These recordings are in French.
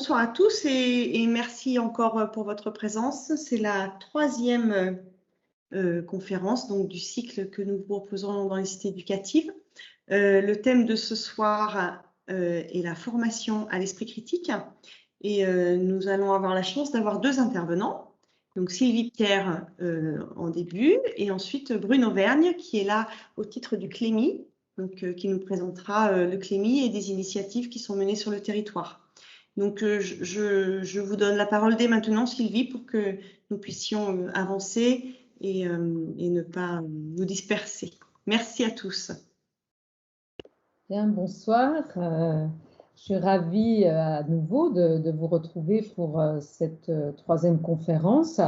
bonsoir à tous et merci encore pour votre présence. C'est la troisième conférence donc, du cycle que nous vous proposons dans les cités éducatives. Le thème de ce soir est la formation à l'esprit critique et nous allons avoir la chance d'avoir deux intervenants. Donc Sylvie Pierre en début et ensuite Bruno Vergne qui est là au titre du Clémy, donc, qui nous présentera le Clémy et des initiatives qui sont menées sur le territoire. Donc, je vous donne la parole dès maintenant, Sylvie, pour que nous puissions avancer et ne pas nous disperser. Merci à tous. Bien, bonsoir. Je suis ravie à nouveau de vous retrouver pour cette troisième conférence.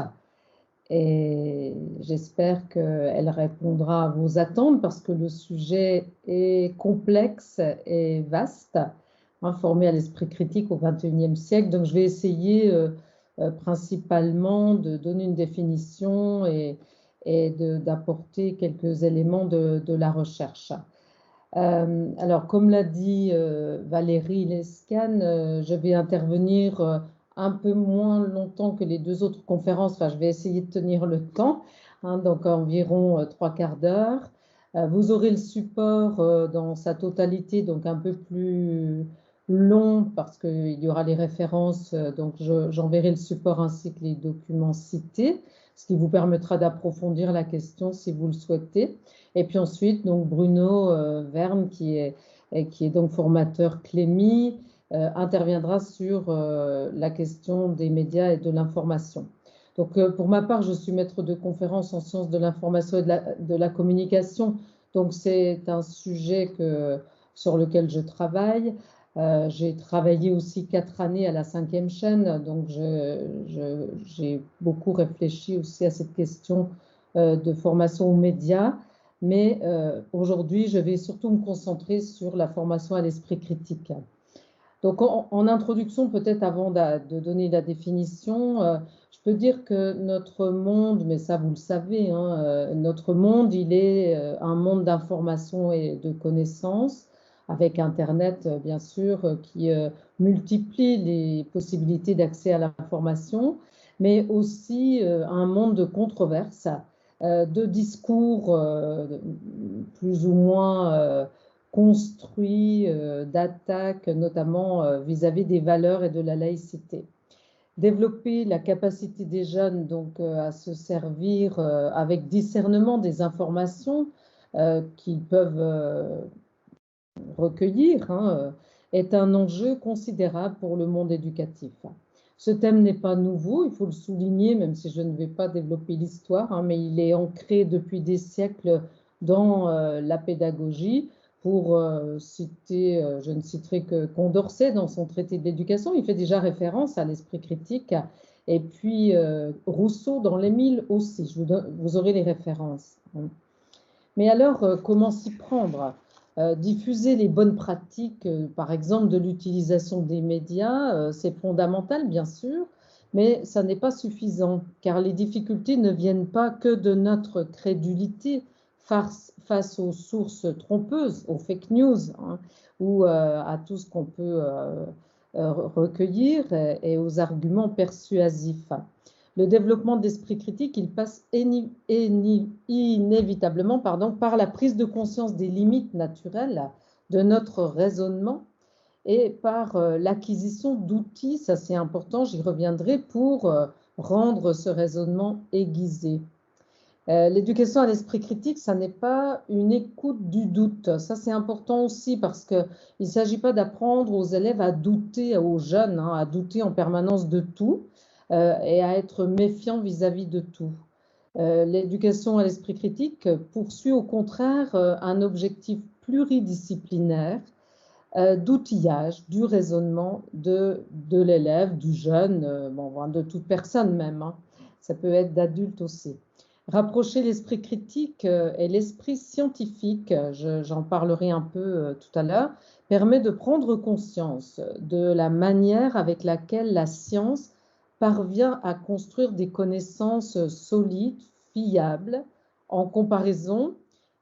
Et j'espère qu'elle répondra à vos attentes parce que le sujet est complexe et vaste, formé à l'esprit critique au XXIe siècle. Donc, je vais essayer principalement de donner une définition et d'apporter quelques éléments de la recherche. Alors, comme l'a dit Valérie Lescan, je vais intervenir un peu moins longtemps que les deux autres conférences. Enfin, je vais essayer de tenir le temps, donc environ 3/4 d'heure. Vous aurez le support dans sa totalité, donc un peu plus long parce qu'il y aura les références. Donc, j'enverrai le support ainsi que les documents cités, ce qui vous permettra d'approfondir la question si vous le souhaitez. Et puis ensuite, donc Bruno Vergne, qui est donc formateur Clémy, interviendra sur la question des médias et de l'information. Donc, pour ma part, je suis maître de conférence en sciences de l'information et de la communication. Donc, c'est un sujet sur lequel je travaille. J'ai travaillé aussi 4 années à la 5e chaîne, donc j'ai beaucoup réfléchi aussi à cette question de formation aux médias. Mais aujourd'hui, je vais surtout me concentrer sur la formation à l'esprit critique. Donc, en introduction, peut-être avant de donner la définition, je peux dire que notre monde, mais ça vous le savez, notre monde, il est un monde d'information et de connaissances, avec Internet, bien sûr, qui multiplie les possibilités d'accès à l'information, mais aussi un monde de controverses, de discours plus ou moins construits, d'attaques, notamment vis-à-vis des valeurs et de la laïcité. Développer la capacité des jeunes donc, à se servir avec discernement des informations qu'ils peuvent recueillir est un enjeu considérable pour le monde éducatif. Ce thème n'est pas nouveau, il faut le souligner, même si je ne vais pas développer l'histoire, mais il est ancré depuis des siècles dans la pédagogie. Pour citer, je ne citerai que Condorcet dans son traité de l'éducation, il fait déjà référence à l'esprit critique, et puis Rousseau dans l'Émile aussi, vous aurez les références. Mais alors, comment s'y prendre ? Diffuser les bonnes pratiques, par exemple, de l'utilisation des médias, c'est fondamental, bien sûr, mais ça n'est pas suffisant, car les difficultés ne viennent pas que de notre crédulité face aux sources trompeuses, aux fake news, ou à tout ce qu'on peut recueillir et aux arguments persuasifs. Le développement d'esprit critique, il passe inévitablement par la prise de conscience des limites naturelles de notre raisonnement et par l'acquisition d'outils, ça c'est important, j'y reviendrai, pour rendre ce raisonnement aiguisé. L'éducation à l'esprit critique, ça n'est pas une écoute du doute. Ça, c'est important aussi parce qu'il ne s'agit pas d'apprendre aux élèves à douter, aux jeunes, à douter en permanence de tout et à être méfiants vis-à-vis de tout. L'éducation à l'esprit critique poursuit au contraire un objectif pluridisciplinaire d'outillage, du raisonnement de l'élève, du jeune, de toute personne même. Ça peut être d'adulte aussi. Rapprocher l'esprit critique et l'esprit scientifique, j'en parlerai un peu tout à l'heure, permet de prendre conscience de la manière avec laquelle la science parvient à construire des connaissances solides, fiables, en comparaison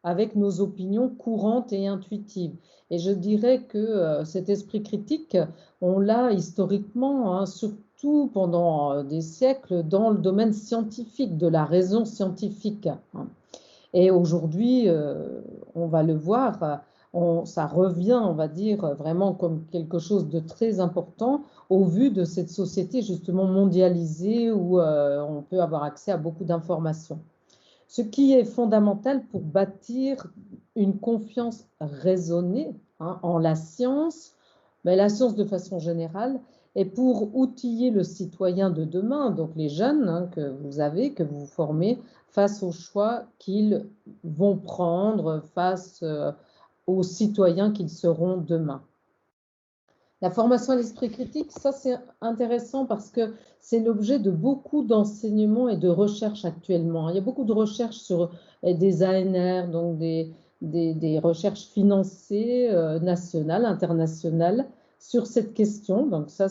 avec nos opinions courantes et intuitives. Et je dirais que cet esprit critique, on l'a historiquement, hein, surtout pendant des siècles, dans le domaine scientifique, de la raison scientifique, hein. Et aujourd'hui, on va le voir, ça revient, on va dire, vraiment comme quelque chose de très important au vu de cette société justement mondialisée où on peut avoir accès à beaucoup d'informations. Ce qui est fondamental pour bâtir une confiance raisonnée, hein, en la science, mais la science de façon générale, et pour outiller le citoyen de demain, donc les jeunes, hein, que vous formez, face aux choix qu'ils vont prendre, face aux citoyens qu'ils seront demain. La formation à l'esprit critique, ça c'est intéressant parce que c'est l'objet de beaucoup d'enseignements et de recherches actuellement. Il y a beaucoup de recherches sur des ANR, donc des recherches financées, nationales, internationales, sur cette question. Donc ça,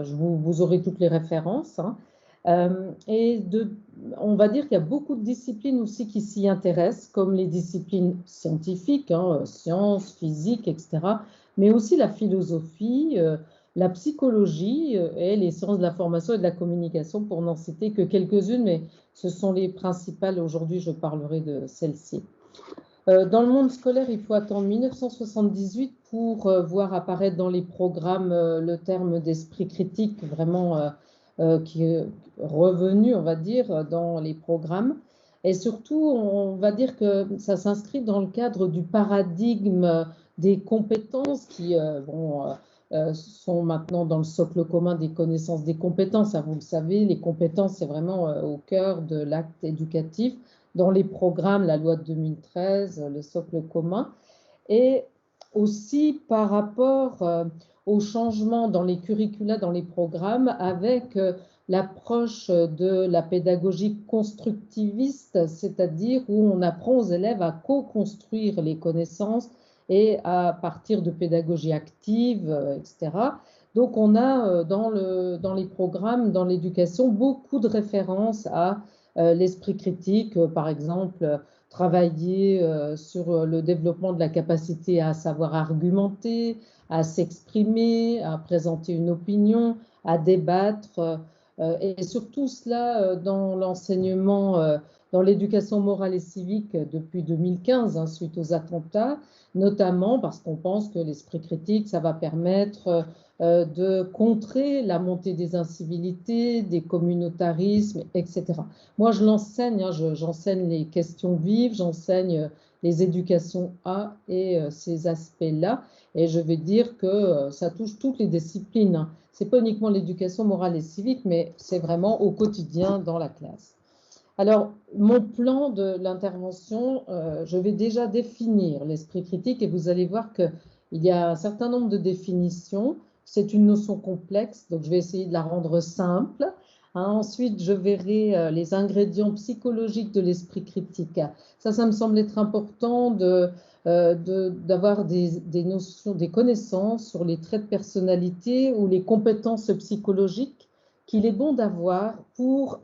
vous aurez toutes les références, hein. On va dire qu'il y a beaucoup de disciplines aussi qui s'y intéressent, comme les disciplines scientifiques, hein, sciences, physique, etc., mais aussi la philosophie, la psychologie et les sciences de l'information et de la communication, pour n'en citer que quelques-unes, mais ce sont les principales. Aujourd'hui, je parlerai de celles-ci. Dans le monde scolaire, il faut attendre 1978 pour voir apparaître dans les programmes le terme d'esprit critique, vraiment qui est revenu, on va dire, dans les programmes. Et surtout, on va dire que ça s'inscrit dans le cadre du paradigme des compétences qui sont maintenant dans le socle commun des connaissances des compétences. Hein, vous le savez, les compétences, c'est vraiment au cœur de l'acte éducatif. Dans les programmes, la loi de 2013, le socle commun, et aussi par rapport au changement dans les curricula, dans les programmes, avec l'approche de la pédagogie constructiviste, c'est-à-dire où on apprend aux élèves à co-construire les connaissances et à partir de pédagogie active, etc. Donc on a dans les programmes, dans l'éducation, beaucoup de références à l'esprit critique, par exemple, travailler sur le développement de la capacité à savoir argumenter, à s'exprimer, à présenter une opinion, à débattre, et surtout cela dans l'enseignement, dans l'éducation morale et civique depuis 2015, hein, suite aux attentats, notamment parce qu'on pense que l'esprit critique, ça va permettre de contrer la montée des incivilités, des communautarismes, etc. Moi, je l'enseigne, hein, j'enseigne les questions vives, j'enseigne les éducations A et ces aspects-là. Et je vais dire que ça touche toutes les disciplines, hein. Ce n'est pas uniquement l'éducation morale et civique, mais c'est vraiment au quotidien dans la classe. Alors, mon plan de l'intervention, je vais déjà définir l'esprit critique et vous allez voir qu'il y a un certain nombre de définitions. C'est une notion complexe, donc je vais essayer de la rendre simple. Hein, ensuite, je verrai les ingrédients psychologiques de l'esprit critique. Ça me semble être important d'avoir des notions, des connaissances sur les traits de personnalité ou les compétences psychologiques qu'il est bon d'avoir pour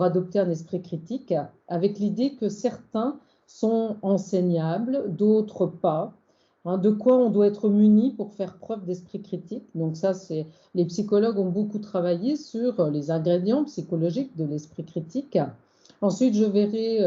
adopter un esprit critique, avec l'idée que certains sont enseignables, d'autres pas. Hein, de quoi on doit être muni pour faire preuve d'esprit critique. Donc ça, les psychologues ont beaucoup travaillé sur les ingrédients psychologiques de l'esprit critique. Ensuite, je verrai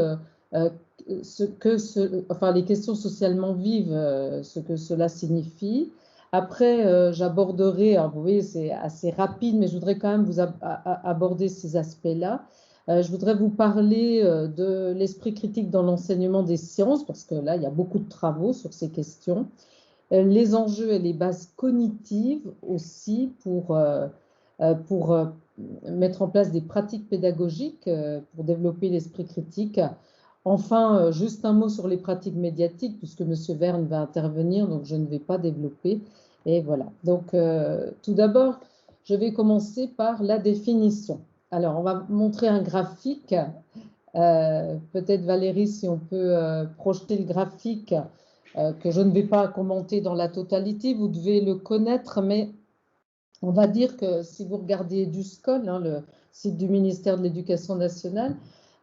les questions socialement vives, ce que cela signifie. Après, j'aborderai, alors vous voyez, c'est assez rapide, mais je voudrais quand même vous aborder ces aspects-là. Je voudrais vous parler de l'esprit critique dans l'enseignement des sciences, parce que là, il y a beaucoup de travaux sur ces questions. Les enjeux et les bases cognitives aussi pour mettre en place des pratiques pédagogiques pour développer l'esprit critique. Enfin, juste un mot sur les pratiques médiatiques, puisque M. Verne va intervenir, donc je ne vais pas développer. Et voilà. Donc, tout d'abord, je vais commencer par la définition. Alors, on va montrer un graphique. Peut-être Valérie, si on peut projeter le graphique, que je ne vais pas commenter dans la totalité, vous devez le connaître, mais on va dire que si vous regardez EduScol, hein, le site du ministère de l'Éducation nationale,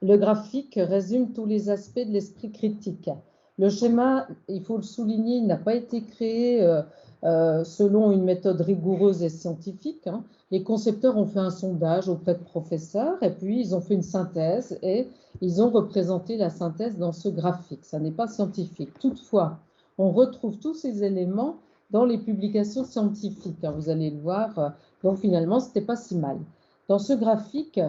le graphique résume tous les aspects de l'esprit critique. Le schéma, il faut le souligner, il n'a pas été créé selon une méthode rigoureuse et scientifique. Hein. Les concepteurs ont fait un sondage auprès de professeurs et puis ils ont fait une synthèse et ils ont représenté la synthèse dans ce graphique. Ça n'est pas scientifique. Toutefois, on retrouve tous ces éléments dans les publications scientifiques. Hein. Vous allez le voir. Donc finalement, ce n'était pas si mal. Dans ce graphique,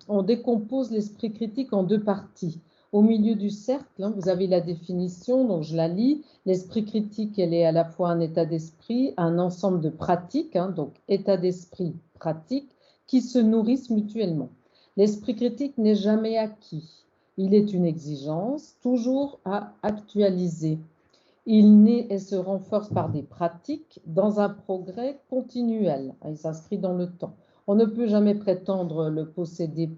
on décompose l'esprit critique en deux parties. Au milieu du cercle, hein, vous avez la définition, donc je la lis. L'esprit critique, elle est à la fois un état d'esprit, un ensemble de pratiques, hein, donc état d'esprit, pratique, qui se nourrissent mutuellement. L'esprit critique n'est jamais acquis. Il est une exigence, toujours à actualiser. Il naît et se renforce par des pratiques dans un progrès continuel. Il s'inscrit dans le temps. On ne peut jamais prétendre le posséder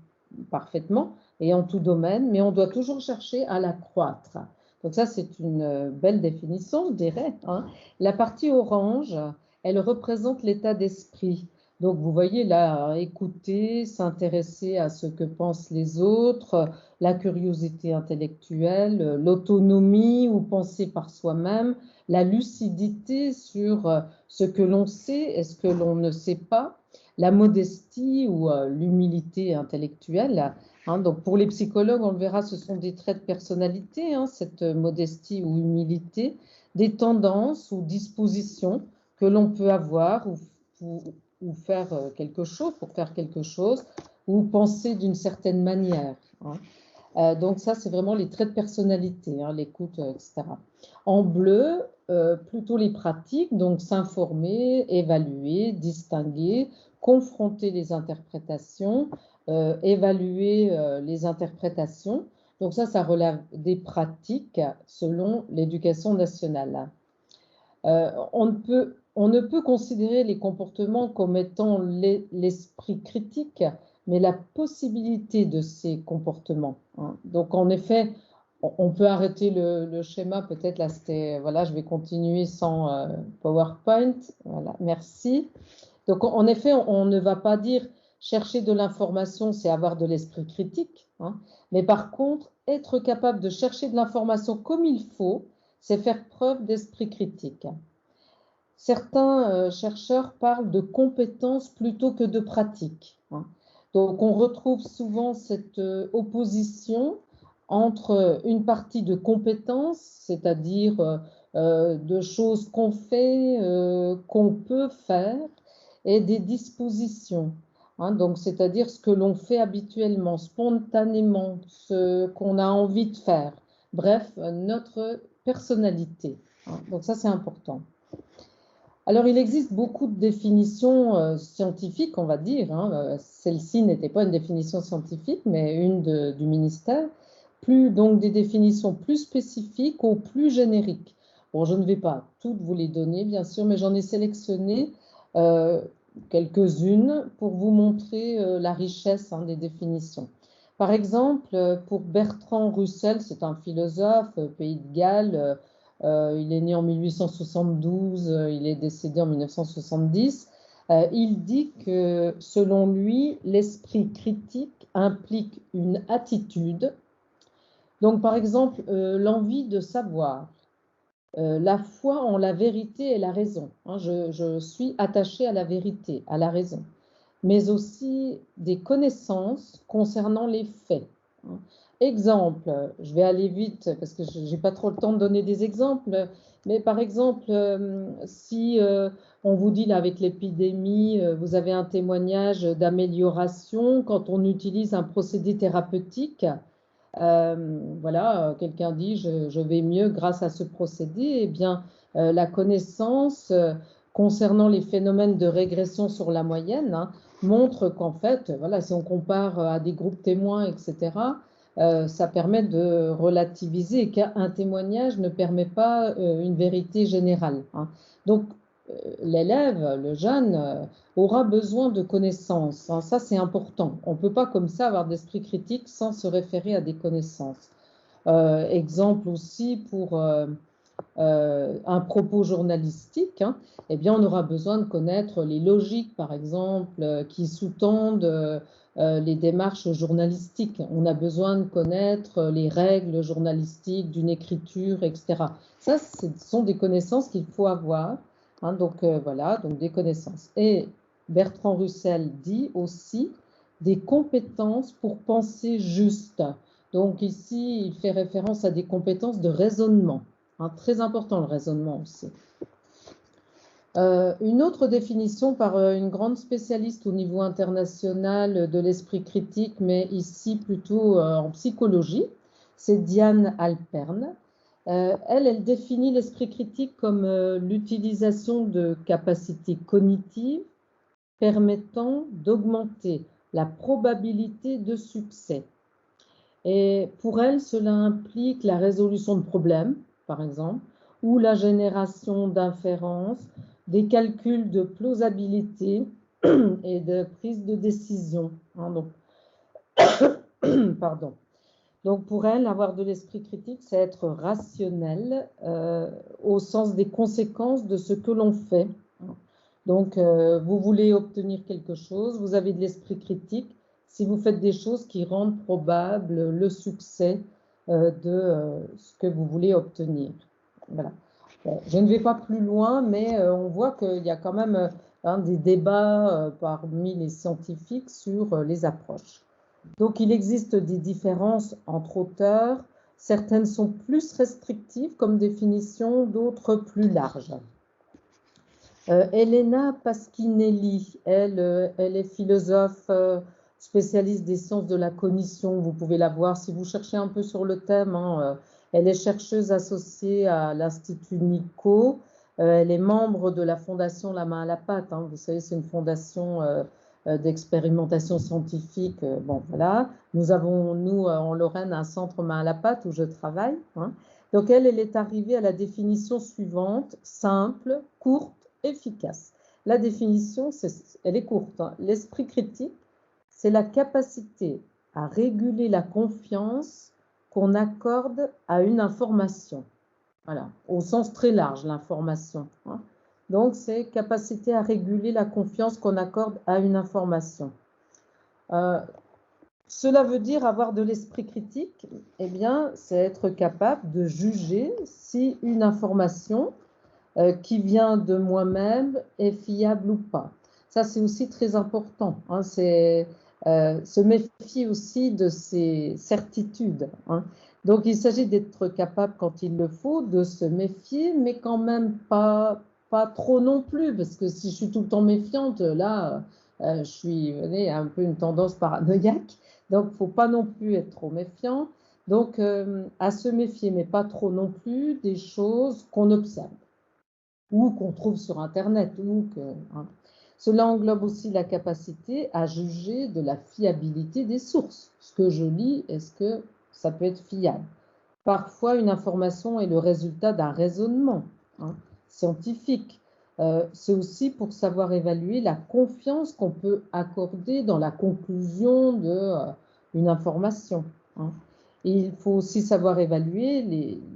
parfaitement et en tout domaine, mais on doit toujours chercher à l'accroître. Donc ça, c'est une belle définition, je dirais. Hein. La partie orange, elle représente l'état d'esprit. Donc vous voyez là, écouter, s'intéresser à ce que pensent les autres, la curiosité intellectuelle, l'autonomie ou penser par soi-même, la lucidité sur ce que l'on sait et ce que l'on ne sait pas, la modestie ou l'humilité intellectuelle. Hein, donc pour les psychologues, on le verra, ce sont des traits de personnalité, hein, cette modestie ou humilité, des tendances ou dispositions que l'on peut avoir ou faire quelque chose, pour faire quelque chose, ou penser d'une certaine manière. Hein. Donc ça, c'est vraiment les traits de personnalité, hein, l'écoute, etc. En bleu, plutôt les pratiques, donc s'informer, évaluer, distinguer, confronter les interprétations, évaluer les interprétations. Donc ça relève des pratiques selon l'éducation nationale. On ne peut considérer les comportements comme étant l'esprit critique, mais la possibilité de ces comportements. Hein. Donc, en effet, on peut arrêter le schéma. Peut-être là, c'était, voilà, je vais continuer sans PowerPoint. Voilà, merci. Donc, en effet, on ne va pas dire chercher de l'information, c'est avoir de l'esprit critique. Hein. Mais par contre, être capable de chercher de l'information comme il faut, c'est faire preuve d'esprit critique. Certains chercheurs parlent de compétences plutôt que de pratiques. Hein. Donc, on retrouve souvent cette opposition entre une partie de compétences, c'est-à-dire de choses qu'on fait, qu'on peut faire, et des dispositions. Hein, donc, c'est-à-dire ce que l'on fait habituellement, spontanément, ce qu'on a envie de faire. Bref, notre personnalité. Hein, donc, ça, c'est important. Alors, il existe beaucoup de définitions scientifiques, on va dire. Hein. Celle-ci n'était pas une définition scientifique, mais une du ministère. Donc des définitions plus spécifiques ou plus génériques. Bon, je ne vais pas toutes vous les donner, bien sûr, mais j'en ai sélectionné quelques-unes pour vous montrer la richesse des définitions. Par exemple, pour Bertrand Russell, c'est un philosophe, Pays de Galles, il est né en 1872, il est décédé en 1970. Il dit que, selon lui, l'esprit critique implique une attitude. Donc, par exemple, l'envie de savoir, la foi en la vérité et la raison. Hein, je suis attachée à la vérité, à la raison. Mais aussi des connaissances concernant les faits. Hein. Exemple, je vais aller vite parce que je n'ai pas trop le temps de donner des exemples, mais par exemple, si on vous dit là avec l'épidémie, vous avez un témoignage d'amélioration quand on utilise un procédé thérapeutique, voilà, quelqu'un dit je vais mieux grâce à ce procédé, eh bien la connaissance concernant les phénomènes de régression sur la moyenne hein, montre qu'en fait, voilà, si on compare à des groupes témoins, etc., ça permet de relativiser et qu'un témoignage ne permet pas une vérité générale. Hein. Donc, l'élève, le jeune, aura besoin de connaissances. Hein. Ça, c'est important. On ne peut pas comme ça avoir d'esprit critique sans se référer à des connaissances. Exemple aussi pour un propos journalistique, hein, eh bien, on aura besoin de connaître les logiques, par exemple, qui sous-tendent les démarches journalistiques. On a besoin de connaître les règles journalistiques d'une écriture, etc. Ça, ce sont des connaissances qu'il faut avoir. Hein, donc, voilà, donc des connaissances. Et Bertrand Russell dit aussi des compétences pour penser juste. Donc, ici, il fait référence à des compétences de raisonnement. Hein, très important le raisonnement aussi. Une autre définition par une grande spécialiste au niveau international de l'esprit critique, mais ici plutôt en psychologie, c'est Diane Alpern. Elle définit l'esprit critique comme l'utilisation de capacités cognitives permettant d'augmenter la probabilité de succès. Et pour elle, cela implique la résolution de problèmes, par exemple, ou la génération d'inférences, des calculs de plausibilité et de prise de décision. Hein, donc, pardon. Donc, pour elle, avoir de l'esprit critique, c'est être rationnel au sens des conséquences de ce que l'on fait. Donc, vous voulez obtenir quelque chose, vous avez de l'esprit critique. Si vous faites des choses qui rendent probable le succès de ce que vous voulez obtenir. Voilà. Bon, je ne vais pas plus loin, mais on voit qu'il y a quand même des débats parmi les scientifiques sur les approches. Donc, il existe des différences entre auteurs. Certaines sont plus restrictives comme définition, d'autres plus larges. Elena Pasquinelli, elle est philosophe spécialiste des sciences de la cognition. Vous pouvez la voir si vous cherchez un peu sur le thème. Hein, elle est chercheuse associée à l'Institut Nico. Elle est membre de la fondation La Main à la Pâte. Hein. Vous savez, c'est une fondation d'expérimentation scientifique. Bon, voilà. Nous avons, nous, en Lorraine, un centre Main à la Pâte où je travaille. Hein. Donc, elle est arrivée à la définition suivante, simple, courte, efficace. La définition, elle est courte. Hein. L'esprit critique, c'est la capacité à réguler la confiance qu'on accorde à une information. Voilà, au sens très large, l'information. Hein. Donc, c'est capacité à réguler la confiance qu'on accorde à une information. Cela veut dire avoir de l'esprit critique, eh bien, c'est être capable de juger si une information qui vient de moi-même est fiable ou pas. Ça, c'est aussi très important. Hein, c'est se méfier aussi de ses certitudes. Hein. Donc, il s'agit d'être capable, quand il le faut, de se méfier, mais quand même pas trop non plus, parce que si je suis tout le temps méfiante, là, je suis un peu une tendance paranoïaque. Donc, il ne faut pas non plus être trop méfiant. Donc, à se méfier, mais pas trop non plus, des choses qu'on observe ou qu'on trouve sur Internet. Hein. Cela englobe aussi la capacité à juger de la fiabilité des sources. Ce que je lis, est-ce que ça peut être fiable? Parfois, une information est le résultat d'un raisonnement scientifique. C'est aussi pour savoir évaluer la confiance qu'on peut accorder dans la conclusion d'une information. Hein. Et il faut aussi savoir évaluer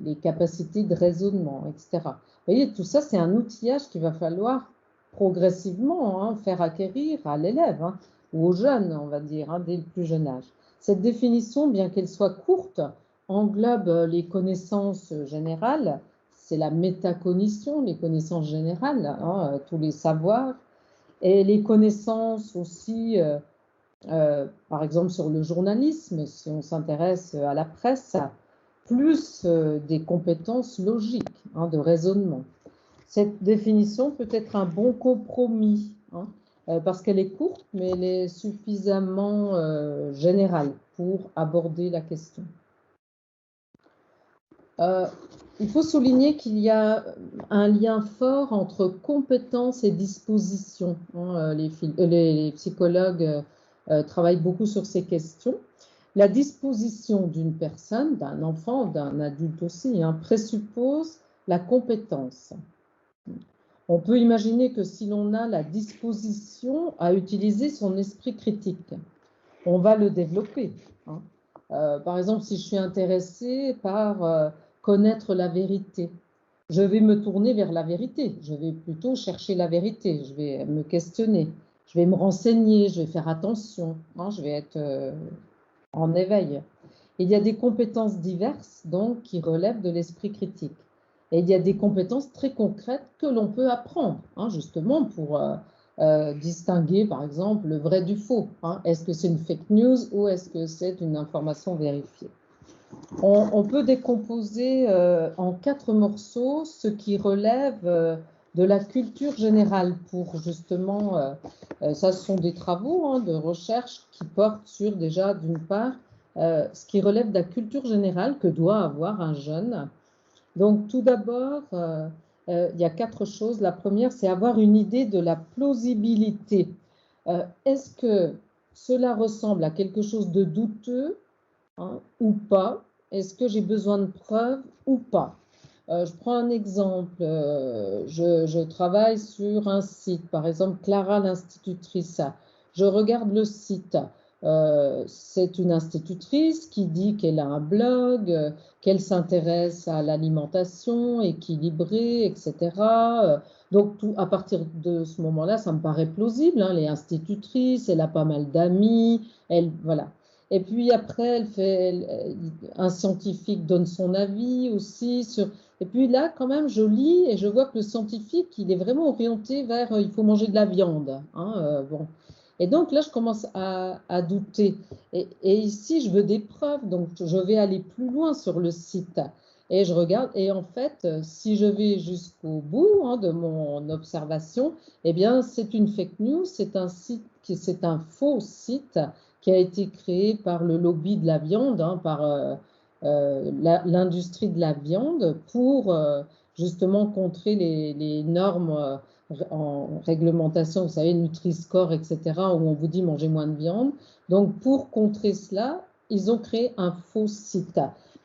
les capacités de raisonnement, etc. Vous voyez, tout ça, c'est un outillage qu'il va falloir progressivement faire acquérir à l'élève ou aux jeunes, on va dire, dès le plus jeune âge. Cette définition, bien qu'elle soit courte, englobe les connaissances générales, c'est la métacognition, les connaissances générales, tous les savoirs, et les connaissances aussi, par exemple sur le journalisme, si on s'intéresse à la presse, plus des compétences logiques, de raisonnement. Cette définition peut être un bon compromis, parce qu'elle est courte, mais elle est suffisamment générale pour aborder la question. Il faut souligner qu'il y a un lien fort entre compétences et disposition. Les psychologues travaillent beaucoup sur ces questions. La disposition d'une personne, d'un enfant, d'un adulte aussi, présuppose la compétence. On peut imaginer que si l'on a la disposition à utiliser son esprit critique, on va le développer. Par exemple, si je suis intéressée par connaître la vérité, je vais me tourner vers la vérité. Je vais plutôt chercher la vérité. Je vais me questionner. Je vais me renseigner. Je vais faire attention. Hein, je vais être en éveil. Il y a des compétences diverses, donc, qui relèvent de l'esprit critique. Et il y a des compétences très concrètes que l'on peut apprendre, hein, justement, pour distinguer, par exemple, le vrai du faux. Hein. Est-ce que c'est une fake news ou est-ce que c'est une information vérifiée? On peut décomposer en 4 morceaux ce qui relève de la culture générale pour justement, ça ce sont des travaux hein, de recherche qui portent sur déjà d'une part ce qui relève de la culture générale que doit avoir un jeune. Donc tout d'abord, il y a 4 choses. La première, c'est avoir une idée de la plausibilité. Est-ce que cela ressemble à quelque chose de douteux hein, ou pas? Est-ce que j'ai besoin de preuves ou pas? Je prends un exemple. Je travaille sur un site, par exemple Clara l'institutrice. Je regarde le site. C'est une institutrice qui dit qu'elle a un blog, qu'elle s'intéresse à l'alimentation équilibrée, etc. Donc, à partir de ce moment-là, ça me paraît plausible. Hein, elle est institutrice, elle a pas mal d'amis, voilà. Et puis après, un scientifique donne son avis aussi sur. Et puis là, quand même, je lis et je vois que le scientifique, il est vraiment orienté vers il faut manger de la viande. Hein, bon. Et donc là, je commence à douter. Et ici, je veux des preuves, donc je vais aller plus loin sur le site. Et je regarde, et en fait, si je vais jusqu'au bout hein, de mon observation, eh bien, c'est une fake news, c'est un faux site qui a été créé par le lobby de la viande, hein, par l'industrie de la viande pour justement contrer les normes en réglementation, vous savez, Nutri-Score, etc., où on vous dit mangez moins de viande. Donc, pour contrer cela, ils ont créé un faux site.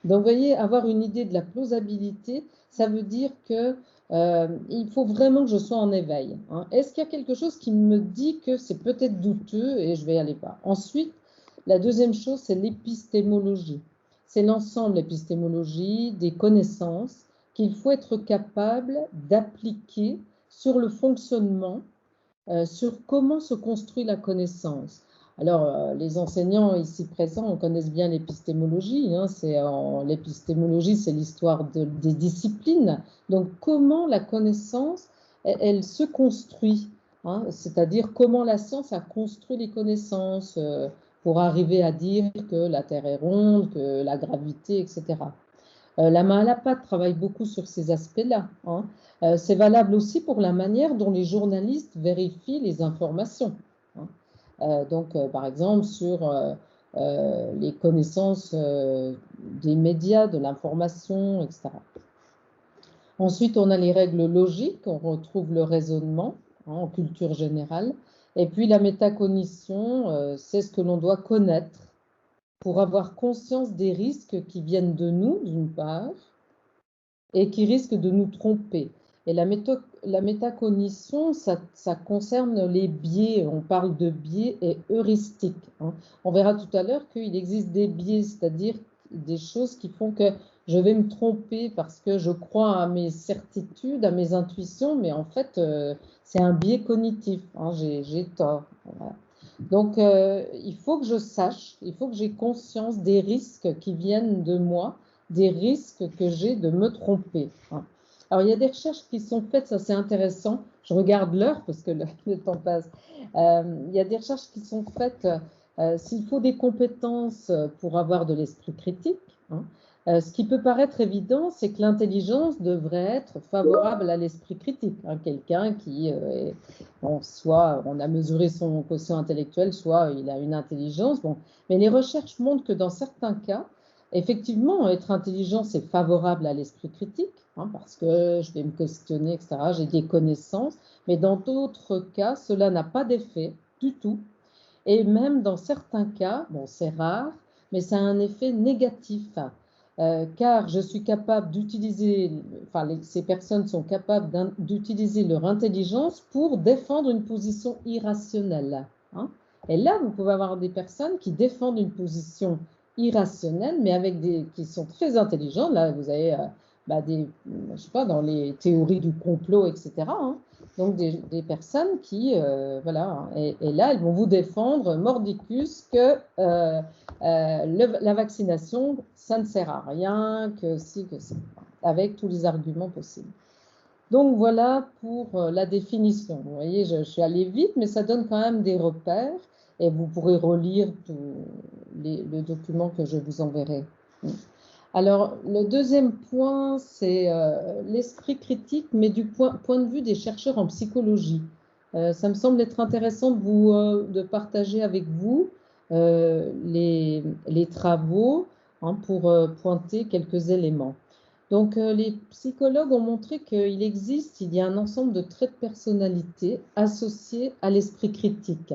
Donc, vous voyez, avoir une idée de la plausibilité, ça veut dire que il faut vraiment que je sois en éveil. Hein. Est-ce qu'il y a quelque chose qui me dit que c'est peut-être douteux et je vais aller pas? Ensuite, la deuxième chose, c'est l'épistémologie. C'est l'ensemble, l'épistémologie, des connaissances qu'il faut être capable d'appliquer sur le fonctionnement, sur comment se construit la connaissance. Alors, les enseignants ici présents connaissent bien l'épistémologie. Hein, l'épistémologie, c'est l'histoire des disciplines. Donc, comment la connaissance, elle se construit, hein, c'est-à-dire comment la science a construit les connaissances pour arriver à dire que la Terre est ronde, que la gravité, etc. La main à la pâte travaille beaucoup sur ces aspects-là. Hein. C'est valable aussi pour la manière dont les journalistes vérifient les informations. Hein. Donc, par exemple, sur les connaissances des médias, de l'information, etc. Ensuite, on a les règles logiques, on retrouve le raisonnement hein, en culture générale. Et puis, la métacognition, c'est ce que l'on doit connaître pour avoir conscience des risques qui viennent de nous, d'une part, et qui risquent de nous tromper. Et la métacognition, ça concerne les biais. On parle de biais et heuristiques. Hein. On verra tout à l'heure qu'il existe des biais, c'est-à-dire des choses qui font que je vais me tromper parce que je crois à mes certitudes, à mes intuitions, mais en fait, c'est un biais cognitif. Hein, j'ai tort. Voilà. Donc, il faut que je sache, il faut que j'ai conscience des risques qui viennent de moi, des risques que j'ai de me tromper. Hein. Alors, il y a des recherches qui sont faites, ça c'est intéressant. Je regarde l'heure parce que le temps passe. Il y a des recherches qui sont faites s'il faut des compétences pour avoir de l'esprit critique. Hein. Ce qui peut paraître évident, c'est que l'intelligence devrait être favorable à l'esprit critique. Hein. Quelqu'un qui bon, soit on a mesuré son quotient intellectuel, soit il a une intelligence. Bon. Mais les recherches montrent que dans certains cas, effectivement, être intelligent, c'est favorable à l'esprit critique, hein, parce que je vais me questionner, etc. J'ai des connaissances. Mais dans d'autres cas, cela n'a pas d'effet du tout. Et même dans certains cas, bon, c'est rare, mais ça a un effet négatif. Car je suis capable d'utiliser, enfin, ces personnes sont capables d'utiliser leur intelligence pour défendre une position irrationnelle. Hein. Et là, vous pouvez avoir des personnes qui défendent une position irrationnelle, mais qui sont très intelligentes. Là, vous avez je sais pas, dans les théories du complot, etc. hein. Donc des personnes qui, voilà, et là, elles vont vous défendre mordicus que la vaccination, ça ne sert à rien, que si, que ça, avec tous les arguments possibles. Donc voilà pour la définition. Vous voyez, je suis allée vite, mais ça donne quand même des repères et vous pourrez relire le document que je vous enverrai. Alors, le deuxième point, c'est l'esprit critique, mais du point de vue des chercheurs en psychologie. Ça me semble être intéressant de partager avec vous les travaux hein, pour pointer quelques éléments. Donc, les psychologues ont montré qu'il y a un ensemble de traits de personnalité associés à l'esprit critique.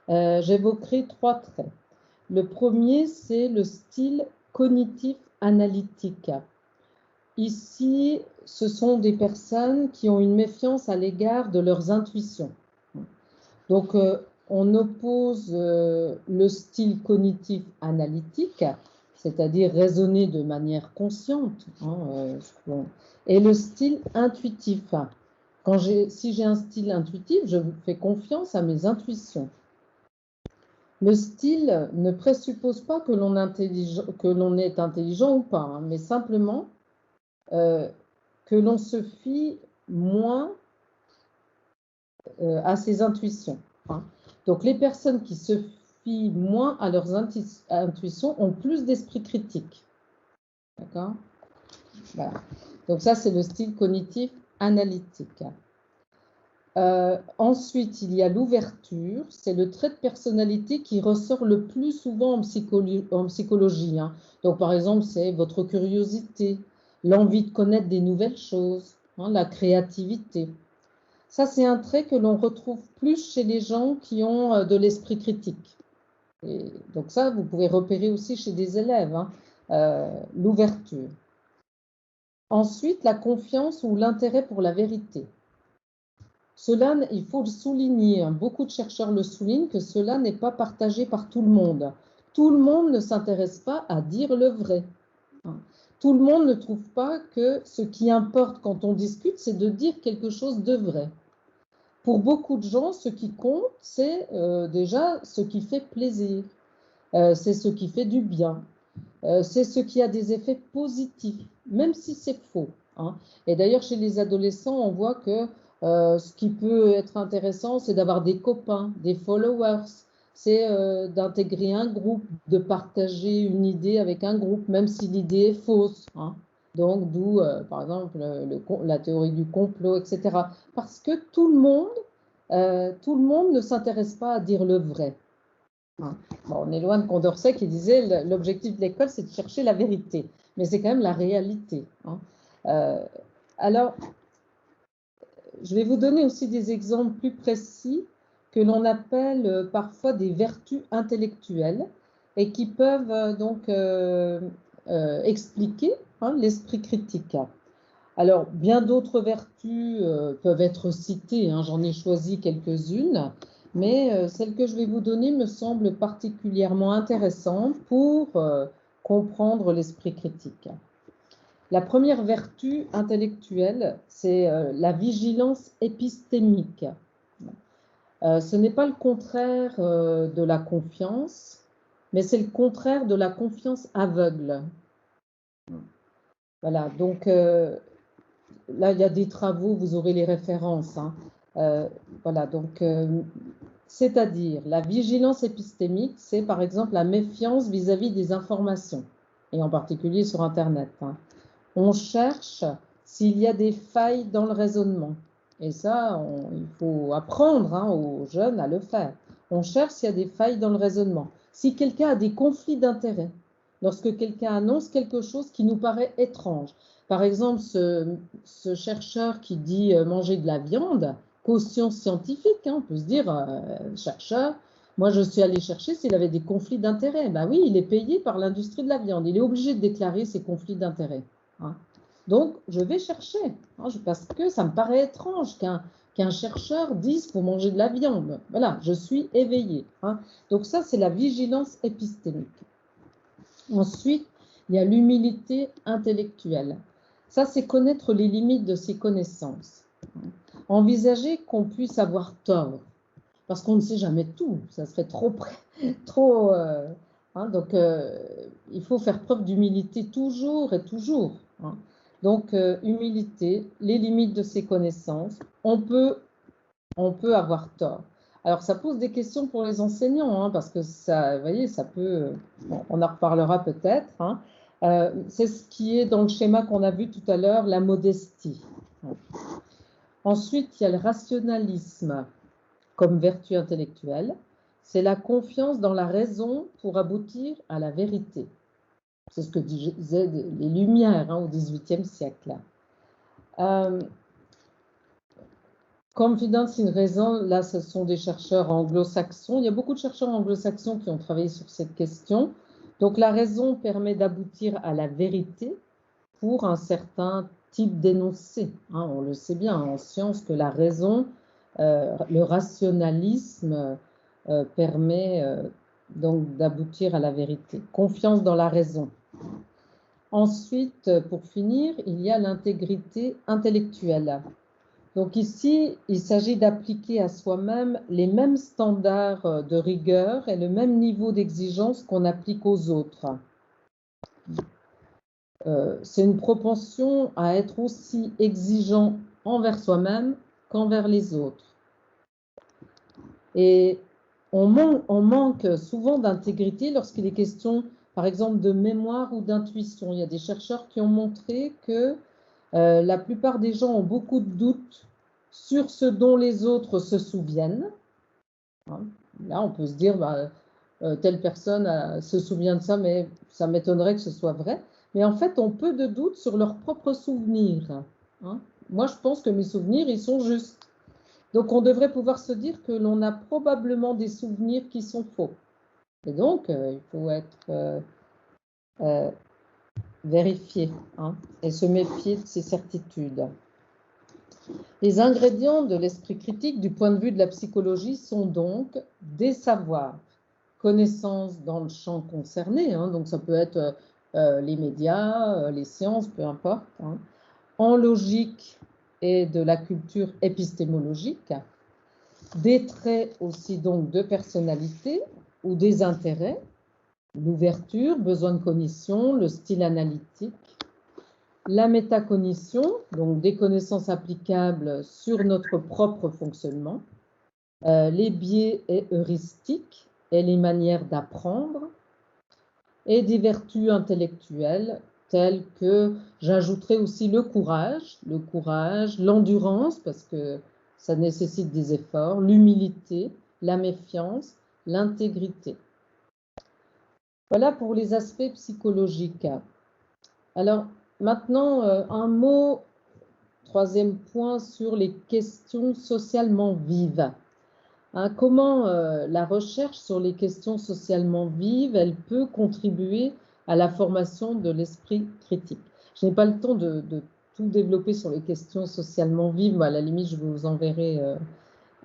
J'évoquerai 3 traits. Le premier, c'est le style cognitif analytique. Ici, ce sont des personnes qui ont une méfiance à l'égard de leurs intuitions. Donc, on oppose le style cognitif analytique, c'est-à-dire raisonner de manière consciente, et le style intuitif. Si j'ai un style intuitif, je fais confiance à mes intuitions. Le style ne présuppose pas que l'on est intelligent ou pas, hein, mais simplement que l'on se fie moins à ses intuitions. Hein. Donc, les personnes qui se fient moins à leurs intuitions ont plus d'esprit critique. D'accord ? Voilà. Donc, ça, c'est le style cognitif analytique. Ensuite, il y a l'ouverture. C'est le trait de personnalité qui ressort le plus souvent en psychologie. Hein. Donc, par exemple, c'est votre curiosité, l'envie de connaître des nouvelles choses, hein, la créativité. Ça, c'est un trait que l'on retrouve plus chez les gens qui ont de l'esprit critique. Et donc ça, vous pouvez repérer aussi chez des élèves, hein, l'ouverture. Ensuite, la confiance ou l'intérêt pour la vérité. Cela, il faut le souligner, hein, beaucoup de chercheurs le soulignent, que cela n'est pas partagé par tout le monde. Tout le monde ne s'intéresse pas à dire le vrai. Tout le monde ne trouve pas que ce qui importe quand on discute, c'est de dire quelque chose de vrai. Pour beaucoup de gens, ce qui compte, c'est déjà ce qui fait plaisir, c'est ce qui fait du bien, c'est ce qui a des effets positifs, même si c'est faux. Hein. Et d'ailleurs, chez les adolescents, on voit que ce qui peut être intéressant, c'est d'avoir des copains, des followers, c'est d'intégrer un groupe, de partager une idée avec un groupe, même si l'idée est fausse. Hein. Donc, d'où, par exemple, la théorie du complot, etc. Parce que tout le monde ne s'intéresse pas à dire le vrai. Hein. Bon, on est loin de Condorcet qui disait l'objectif de l'école, c'est de chercher la vérité. Mais c'est quand même la réalité. Hein. Alors, je vais vous donner aussi des exemples plus précis que l'on appelle parfois des vertus intellectuelles et qui peuvent donc expliquer hein, l'esprit critique. Alors, bien d'autres vertus peuvent être citées, hein, j'en ai choisi quelques-unes, mais celle que je vais vous donner me semble particulièrement intéressante pour comprendre l'esprit critique. La première vertu intellectuelle, c'est la vigilance épistémique. Ce n'est pas le contraire de la confiance, mais c'est le contraire de la confiance aveugle. Voilà, donc là, il y a des travaux, vous aurez les références. Hein. Voilà, donc, c'est-à-dire, la vigilance épistémique, c'est par exemple la méfiance vis-à-vis des informations, et en particulier sur Internet. Hein. On cherche s'il y a des failles dans le raisonnement. Et ça, il faut apprendre hein, aux jeunes à le faire. On cherche s'il y a des failles dans le raisonnement. Si quelqu'un a des conflits d'intérêts, lorsque quelqu'un annonce quelque chose qui nous paraît étrange. Par exemple, ce chercheur qui dit manger de la viande, caution scientifique, hein, on peut se dire, chercheur, moi je suis allé chercher s'il avait des conflits d'intérêts. Ben oui, il est payé par l'industrie de la viande, il est obligé de déclarer ses conflits d'intérêts. Hein. Donc, je vais chercher, hein, parce que ça me paraît étrange qu'un chercheur dise qu'il faut manger de la viande. Voilà, je suis éveillée. Hein. Donc ça, c'est la vigilance épistémique. Ensuite, Il y a l'humilité intellectuelle. Ça, c'est connaître les limites de ses connaissances. Envisager qu'on puisse avoir tort, parce qu'on ne sait jamais tout, ça serait trop donc, il faut faire preuve d'humilité toujours et toujours. Donc, humilité, les limites de ses connaissances, on peut avoir tort. Alors, ça pose des questions pour les enseignants, parce que ça, vous voyez, ça peut, on en reparlera peut-être. C'est ce qui est dans le schéma qu'on a vu tout à l'heure, la modestie. Ensuite, il y a le rationalisme comme vertu intellectuelle. C'est la confiance dans la raison pour aboutir à la vérité. C'est ce que disaient les Lumières au XVIIIe siècle. Confidence in reason, là, ce sont des chercheurs anglo-saxons. Il y a beaucoup de chercheurs anglo-saxons qui ont travaillé sur cette question. Donc, la raison permet d'aboutir à la vérité pour un certain type d'énoncé. On le sait bien en science que la raison, le rationalisme permet donc d'aboutir à la vérité. Confiance dans la raison. Ensuite, pour finir, il y a l'intégrité intellectuelle. Donc ici, il s'agit d'appliquer à soi-même les mêmes standards de rigueur et le même niveau d'exigence qu'on applique aux autres. C'est une propension à être aussi exigeant envers soi-même qu'envers les autres. Et on manque souvent d'intégrité lorsqu'il est question, par exemple, de mémoire ou d'intuition. Il y a des chercheurs qui ont montré que la plupart des gens ont beaucoup de doutes sur ce dont les autres se souviennent. Là, on peut se dire, telle personne se souvient de ça, mais ça m'étonnerait que ce soit vrai. Mais en fait, on peu de doutes sur leurs propres souvenirs. Moi, je pense que mes souvenirs, ils sont justes. Donc, on devrait pouvoir se dire que l'on a probablement des souvenirs qui sont faux. Et donc, il faut être vérifié et se méfier de ces certitudes. Les ingrédients de l'esprit critique du point de vue de la psychologie sont donc des savoirs, connaissances dans le champ concerné, donc ça peut être les médias, les sciences, peu importe, en logique et de la culture épistémologique, des traits aussi donc de personnalité ou des intérêts, l'ouverture, besoin de cognition, le style analytique, la métacognition, donc des connaissances applicables sur notre propre fonctionnement, les biais et heuristiques et les manières d'apprendre, et des vertus intellectuelles telles que, j'ajouterai aussi le courage, l'endurance, parce que ça nécessite des efforts, l'humilité, la méfiance, l'intégrité. Voilà pour les aspects psychologiques. Alors, maintenant, un mot, troisième point, sur les questions socialement vives. Comment la recherche sur les questions socialement vives, elle peut contribuer à la formation de l'esprit critique. Je n'ai pas le temps de tout développer sur les questions socialement vives, mais à la limite, je vous enverrai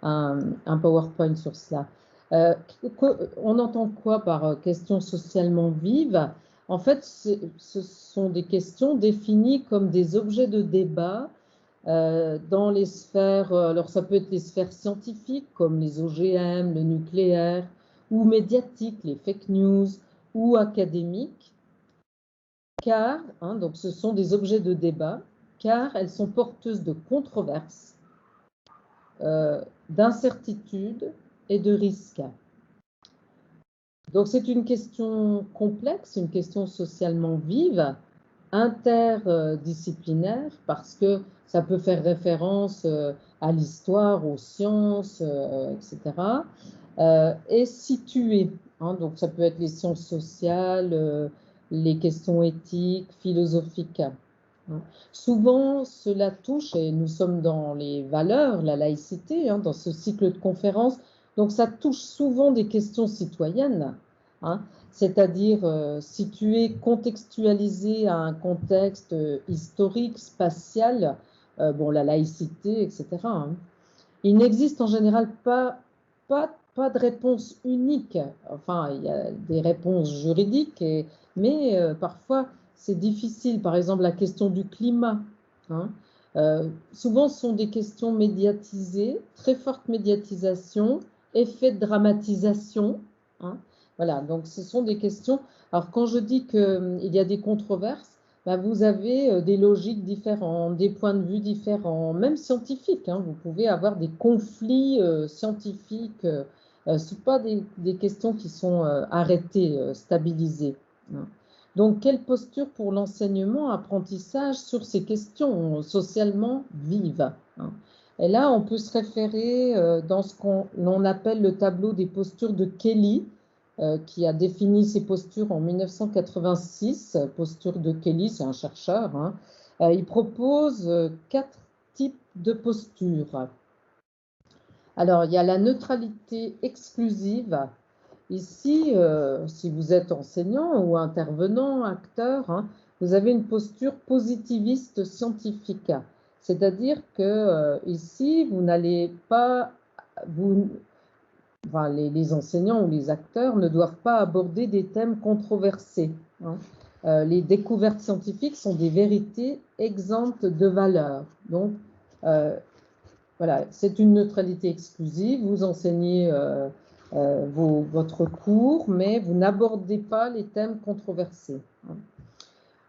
un PowerPoint sur cela. On entend quoi par questions socialement vives? En fait, ce sont des questions définies comme des objets de débat dans les sphères, alors ça peut être les sphères scientifiques comme les OGM, le nucléaire, ou médiatiques, les fake news, ou académiques, car, donc ce sont des objets de débat, car elles sont porteuses de controverses, d'incertitudes et de risques. Donc c'est une question complexe, une question socialement vive, interdisciplinaire, parce que ça peut faire référence à l'histoire, aux sciences, etc. Et située, donc ça peut être les sciences sociales, les questions éthiques, philosophiques. Souvent, cela touche, et nous sommes dans les valeurs, la laïcité, dans ce cycle de conférences, donc ça touche souvent des questions citoyennes, c'est-à-dire situées, contextualisées à un contexte historique, spatial, la laïcité, etc. Il n'existe en général pas pas de réponse unique. Enfin, il y a des réponses juridiques, mais parfois c'est difficile. Par exemple, la question du climat. Hein. Souvent, ce sont des questions médiatisées, très forte médiatisation, effet de dramatisation. Hein. Voilà, donc ce sont des questions. Alors, quand je dis qu'il y a des controverses, ben, vous avez des logiques différentes, des points de vue différents, même scientifiques. Hein. Vous pouvez avoir des conflits scientifiques. Ce ne sont pas des questions qui sont arrêtées, stabilisées. Hein. Donc, quelle posture pour l'enseignement, apprentissage sur ces questions socialement vives? Hein. Et là, on peut se référer dans ce qu'on appelle le tableau des postures de Kelly, qui a défini ces postures en 1986. Posture de Kelly, c'est un chercheur. Hein. Il propose 4 types de postures. Alors, il y a la neutralité exclusive. Ici, si vous êtes enseignant ou intervenant, acteur, hein, vous avez une posture positiviste scientifique. C'est-à-dire que ici, vous n'allez pas, enfin, les enseignants ou les acteurs ne doivent pas aborder des thèmes controversés. Hein. Les découvertes scientifiques sont des vérités exemptes de valeur. Donc, voilà, c'est une neutralité exclusive. Vous enseignez votre cours, mais vous n'abordez pas les thèmes controversés. Hein.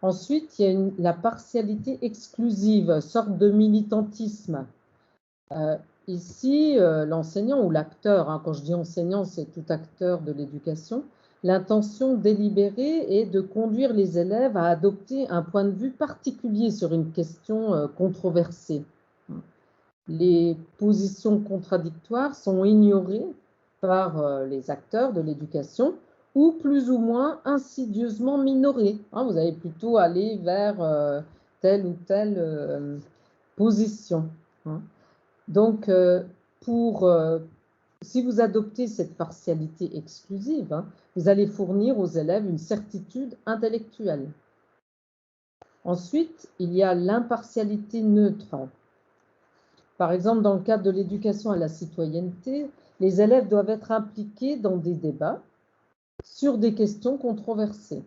Ensuite, il y a la partialité exclusive, sorte de militantisme. Ici, l'enseignant ou l'acteur, hein, quand je dis enseignant, c'est tout acteur de l'éducation, l'intention délibérée est de conduire les élèves à adopter un point de vue particulier sur une question controversée. Les positions contradictoires sont ignorées par les acteurs de l'éducation ou plus ou moins insidieusement minorées. Hein, vous allez plutôt aller vers telle ou telle position. Hein. Donc, si vous adoptez cette partialité exclusive, hein, vous allez fournir aux élèves une certitude intellectuelle. Ensuite, il y a l'impartialité neutre. Par exemple, dans le cadre de l'éducation à la citoyenneté, les élèves doivent être impliqués dans des débats sur des questions controversées.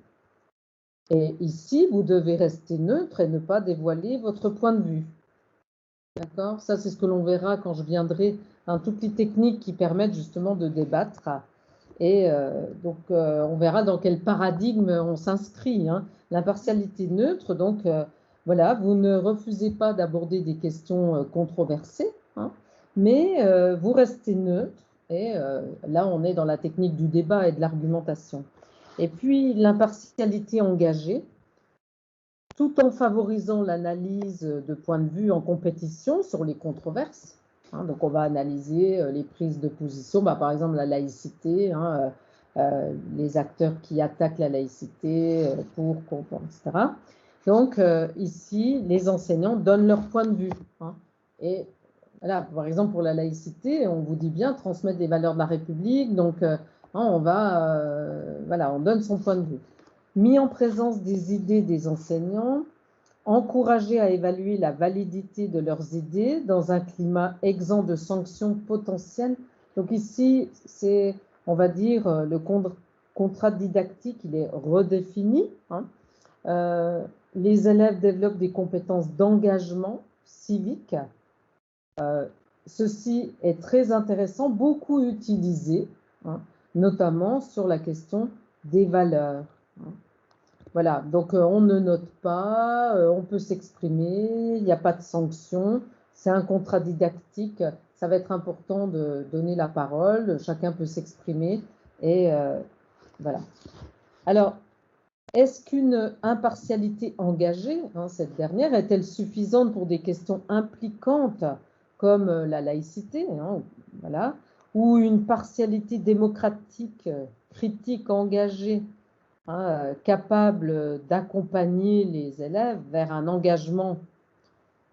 Et ici, vous devez rester neutre et ne pas dévoiler votre point de vue. D'accord? Ça, c'est ce que l'on verra quand je viendrai dans toutes les techniques qui permettent justement de débattre. Et donc, on verra dans quel paradigme on s'inscrit. Hein. L'impartialité neutre, donc, voilà, vous ne refusez pas d'aborder des questions controversées, hein, mais vous restez neutre. Et là, on est dans la technique du débat et de l'argumentation. Et puis, l'impartialité engagée, tout en favorisant l'analyse de points de vue en compétition sur les controverses. Hein, donc, on va analyser les prises de position, bah, par exemple la laïcité, hein, les acteurs qui attaquent la laïcité contre, etc. Donc, ici, les enseignants donnent leur point de vue. Hein, et voilà, par exemple, pour la laïcité, on vous dit bien transmettre des valeurs de la République, donc hein, voilà, on donne son point de vue. Mis en présence des idées des enseignants, encouragés à évaluer la validité de leurs idées dans un climat exempt de sanctions potentielles. Donc ici, c'est, on va dire, le contrat didactique, il est redéfini. Hein. Les élèves développent des compétences d'engagement civique. Ceci est très intéressant, beaucoup utilisé, hein, notamment sur la question des valeurs. Hein. Voilà, donc on ne note pas, on peut s'exprimer, il n'y a pas de sanction, c'est un contrat didactique, ça va être important de donner la parole, chacun peut s'exprimer et voilà. Alors, est-ce qu'une impartialité engagée, hein, cette dernière, est-elle suffisante pour des questions impliquantes comme la laïcité, hein, voilà, ou une partialité démocratique, critique, engagée, hein, capable d'accompagner les élèves vers un engagement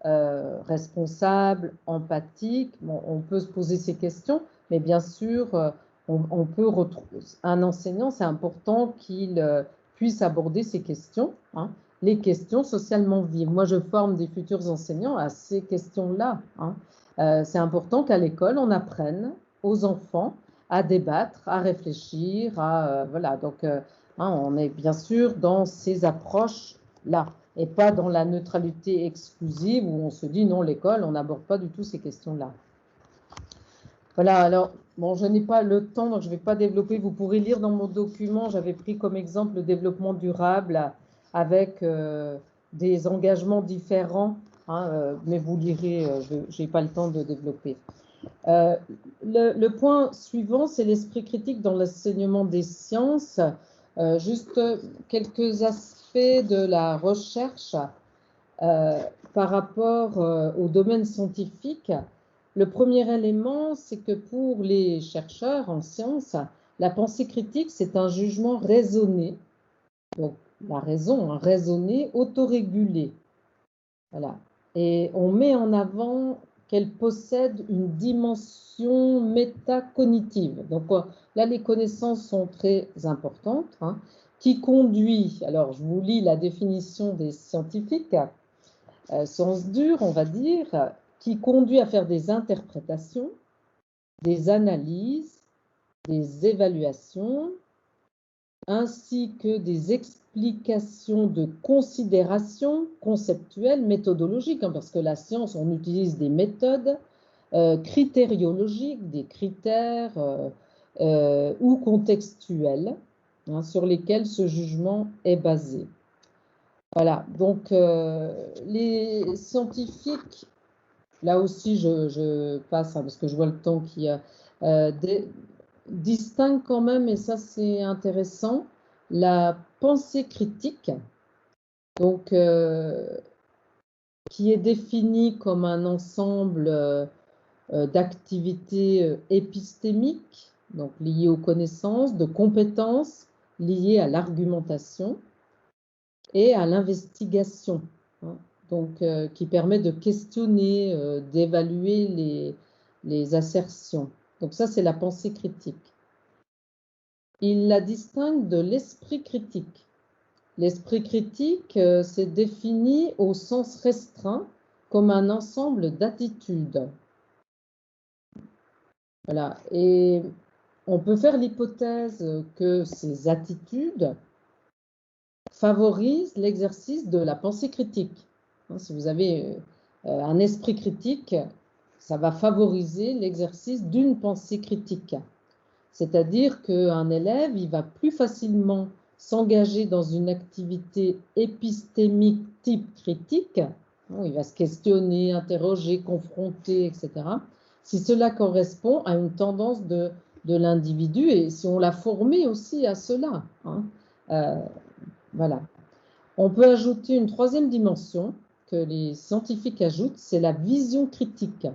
responsable, empathique? Bon, on peut se poser ces questions, mais bien sûr, on peut retrouver un enseignant, c'est important qu'il puisse aborder ces questions, hein, les questions socialement vives. Moi, je forme des futurs enseignants à ces questions-là. Hein. C'est important qu'à l'école, on apprenne aux enfants à débattre, à réfléchir, voilà. Donc, on est bien sûr dans ces approches-là et pas dans la neutralité exclusive où on se dit non, l'école, on n'aborde pas du tout ces questions-là. Voilà, alors, bon, je n'ai pas le temps, donc je ne vais pas développer. Vous pourrez lire dans mon document, j'avais pris comme exemple le développement durable avec des engagements différents, mais vous lirez, je n'ai pas le temps de développer. Le point suivant, c'est l'esprit critique dans l'enseignement des sciences. Juste quelques aspects de la recherche par rapport au domaine scientifique. Le premier élément, c'est que pour les chercheurs en sciences, la pensée critique, c'est un jugement raisonné, donc la raison, raisonné, autorégulé. Voilà. Et on met en avant qu'elle possède une dimension métacognitive. Donc là, les connaissances sont très importantes, qui conduit, alors je vous lis la définition des scientifiques, sciences dures, on va dire, qui conduit à faire des interprétations, des analyses, des évaluations, ainsi que des explications de considérations conceptuelles, méthodologiques, parce que la science, on utilise des méthodes critériologiques, des critères ou contextuels sur lesquels ce jugement est basé. Voilà, donc les scientifiques, là aussi je passe, parce que je vois le temps qui distingue quand même, et ça c'est intéressant, la pensée critique, donc qui est définie comme un ensemble d'activités épistémiques, donc liées aux connaissances, de compétences liées à l'argumentation et à l'investigation, donc qui permet de questionner, d'évaluer les assertions. Donc ça, c'est la pensée critique. Il la distingue de l'esprit critique. L'esprit critique, c'est défini au sens restreint comme un ensemble d'attitudes. Voilà. Et on peut faire l'hypothèse que ces attitudes favorisent l'exercice de la pensée critique. Si vous avez un esprit critique, ça va favoriser l'exercice d'une pensée critique. C'est-à-dire qu'un élève, il va plus facilement s'engager dans une activité épistémique type critique, il va se questionner, interroger, confronter, etc., si cela correspond à une tendance de l'individu et si on l'a formé aussi à cela. Voilà. On peut ajouter une troisième dimension que les scientifiques ajoutent, c'est la vision critique.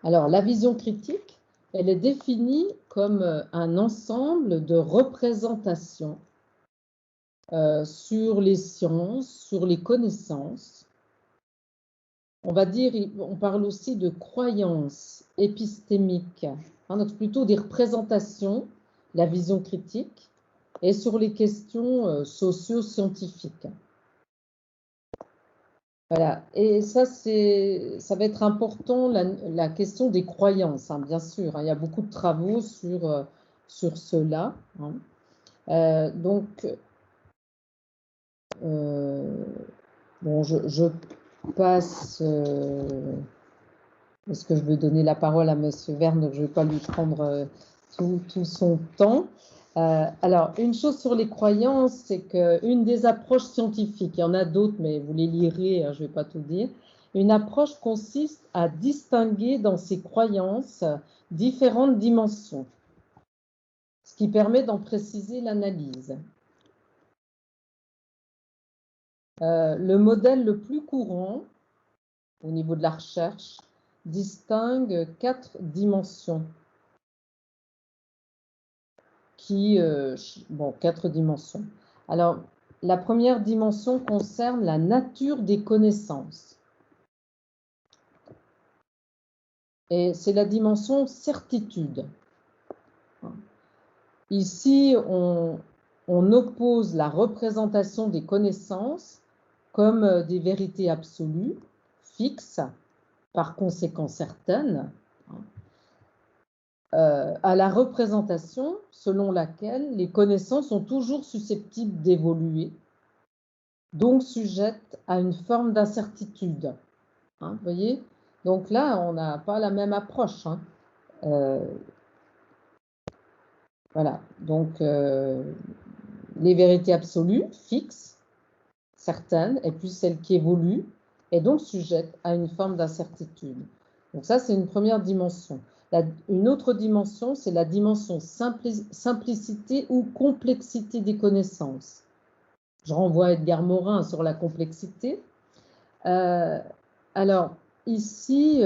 Alors, la vision critique, elle est définie comme un ensemble de représentations sur les sciences, sur les connaissances. On va dire, on parle aussi de croyances épistémiques, donc plutôt des représentations, la vision critique, et sur les questions socio-scientifiques. Voilà, et ça va être important, la question des croyances, bien sûr. Il y a beaucoup de travaux sur cela. Donc, bon, je passe, parce que je veux donner la parole à Monsieur Verne, donc je ne vais pas lui prendre tout son temps. Alors, une chose sur les croyances, c'est qu'une des approches scientifiques, il y en a d'autres, mais vous les lirez, je ne vais pas tout dire, une approche consiste à distinguer dans ces croyances différentes dimensions, ce qui permet d'en préciser l'analyse. Le modèle le plus courant, au niveau de la recherche, distingue 4 dimensions. 4 dimensions. Alors, la première dimension concerne la nature des connaissances. Et c'est la dimension certitude. Ici, on oppose la représentation des connaissances comme des vérités absolues, fixes, par conséquent certaines, à la représentation selon laquelle les connaissances sont toujours susceptibles d'évoluer, donc sujettes à une forme d'incertitude. Hein, vous voyez? Donc là, on n'a pas la même approche. Hein. Voilà. Donc, les vérités absolues, fixes, certaines, et puis celles qui évoluent, et donc sujettes à une forme d'incertitude. Donc ça, c'est une première dimension. Une autre dimension, c'est la dimension simplicité ou complexité des connaissances. Je renvoie à Edgar Morin sur la complexité. Alors, ici,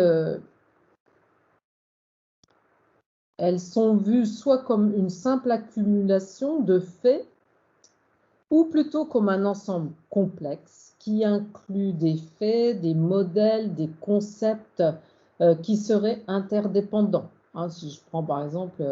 elles sont vues soit comme une simple accumulation de faits, ou plutôt comme un ensemble complexe qui inclut des faits, des modèles, des concepts qui seraient interdépendants. Hein, si je prends par exemple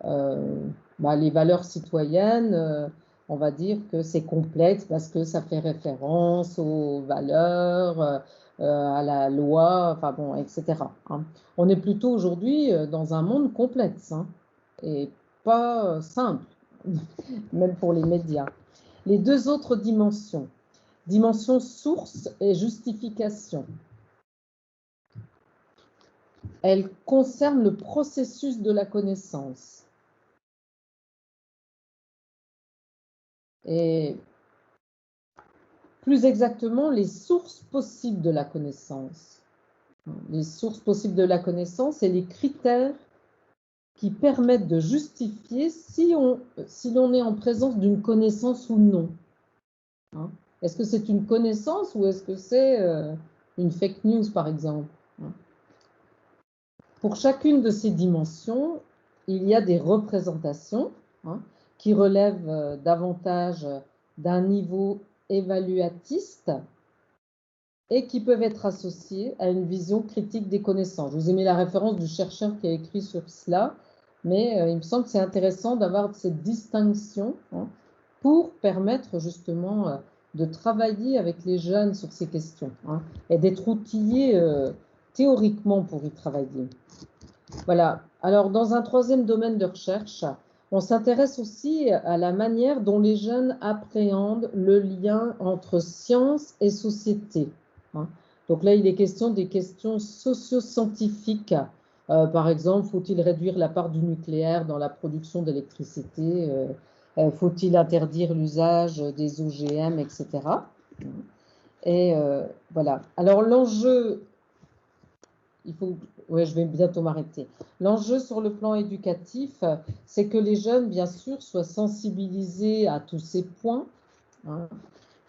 les valeurs citoyennes, on va dire que c'est complexe parce que ça fait référence aux valeurs, à la loi, enfin bon, etc. Hein. On est plutôt aujourd'hui dans un monde complexe hein, et pas simple, même pour les médias. Les deux autres dimensions, dimension source et justification, elles concernent le processus de la connaissance. Et plus exactement, les sources possibles de la connaissance. Les sources possibles de la connaissance et les critères qui permettent de justifier si l'on est en présence d'une connaissance ou non. Hein? Est-ce que c'est une connaissance ou est-ce que c'est une fake news, par exemple? Hein? Pour chacune de ces dimensions, il y a des représentations hein, qui relèvent davantage d'un niveau évaluatiste et qui peuvent être associées à une vision critique des connaissances. Je vous ai mis la référence du chercheur qui a écrit sur cela, mais il me semble que c'est intéressant d'avoir cette distinction hein, pour permettre justement de travailler avec les jeunes sur ces questions hein, et d'être outillés théoriquement pour y travailler. Voilà. Alors, dans un troisième domaine de recherche, on s'intéresse aussi à la manière dont les jeunes appréhendent le lien entre science et société. Hein. Donc là, il est question des questions socio-scientifiques. Par exemple, faut-il réduire la part du nucléaire dans la production d'électricité? Faut-il interdire l'usage des OGM, etc. Et voilà. Alors l'enjeu, je vais bientôt m'arrêter. L'enjeu sur le plan éducatif, c'est que les jeunes, bien sûr, soient sensibilisés à tous ces points, hein,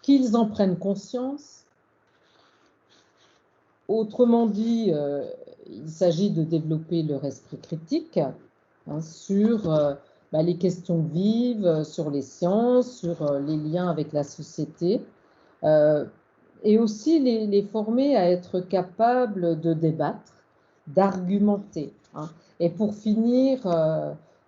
qu'ils en prennent conscience. Autrement dit, il s'agit de développer leur esprit critique hein, sur les questions vives, sur les sciences, sur les liens avec la société, et aussi les former à être capables de débattre, d'argumenter. Hein. Et pour finir,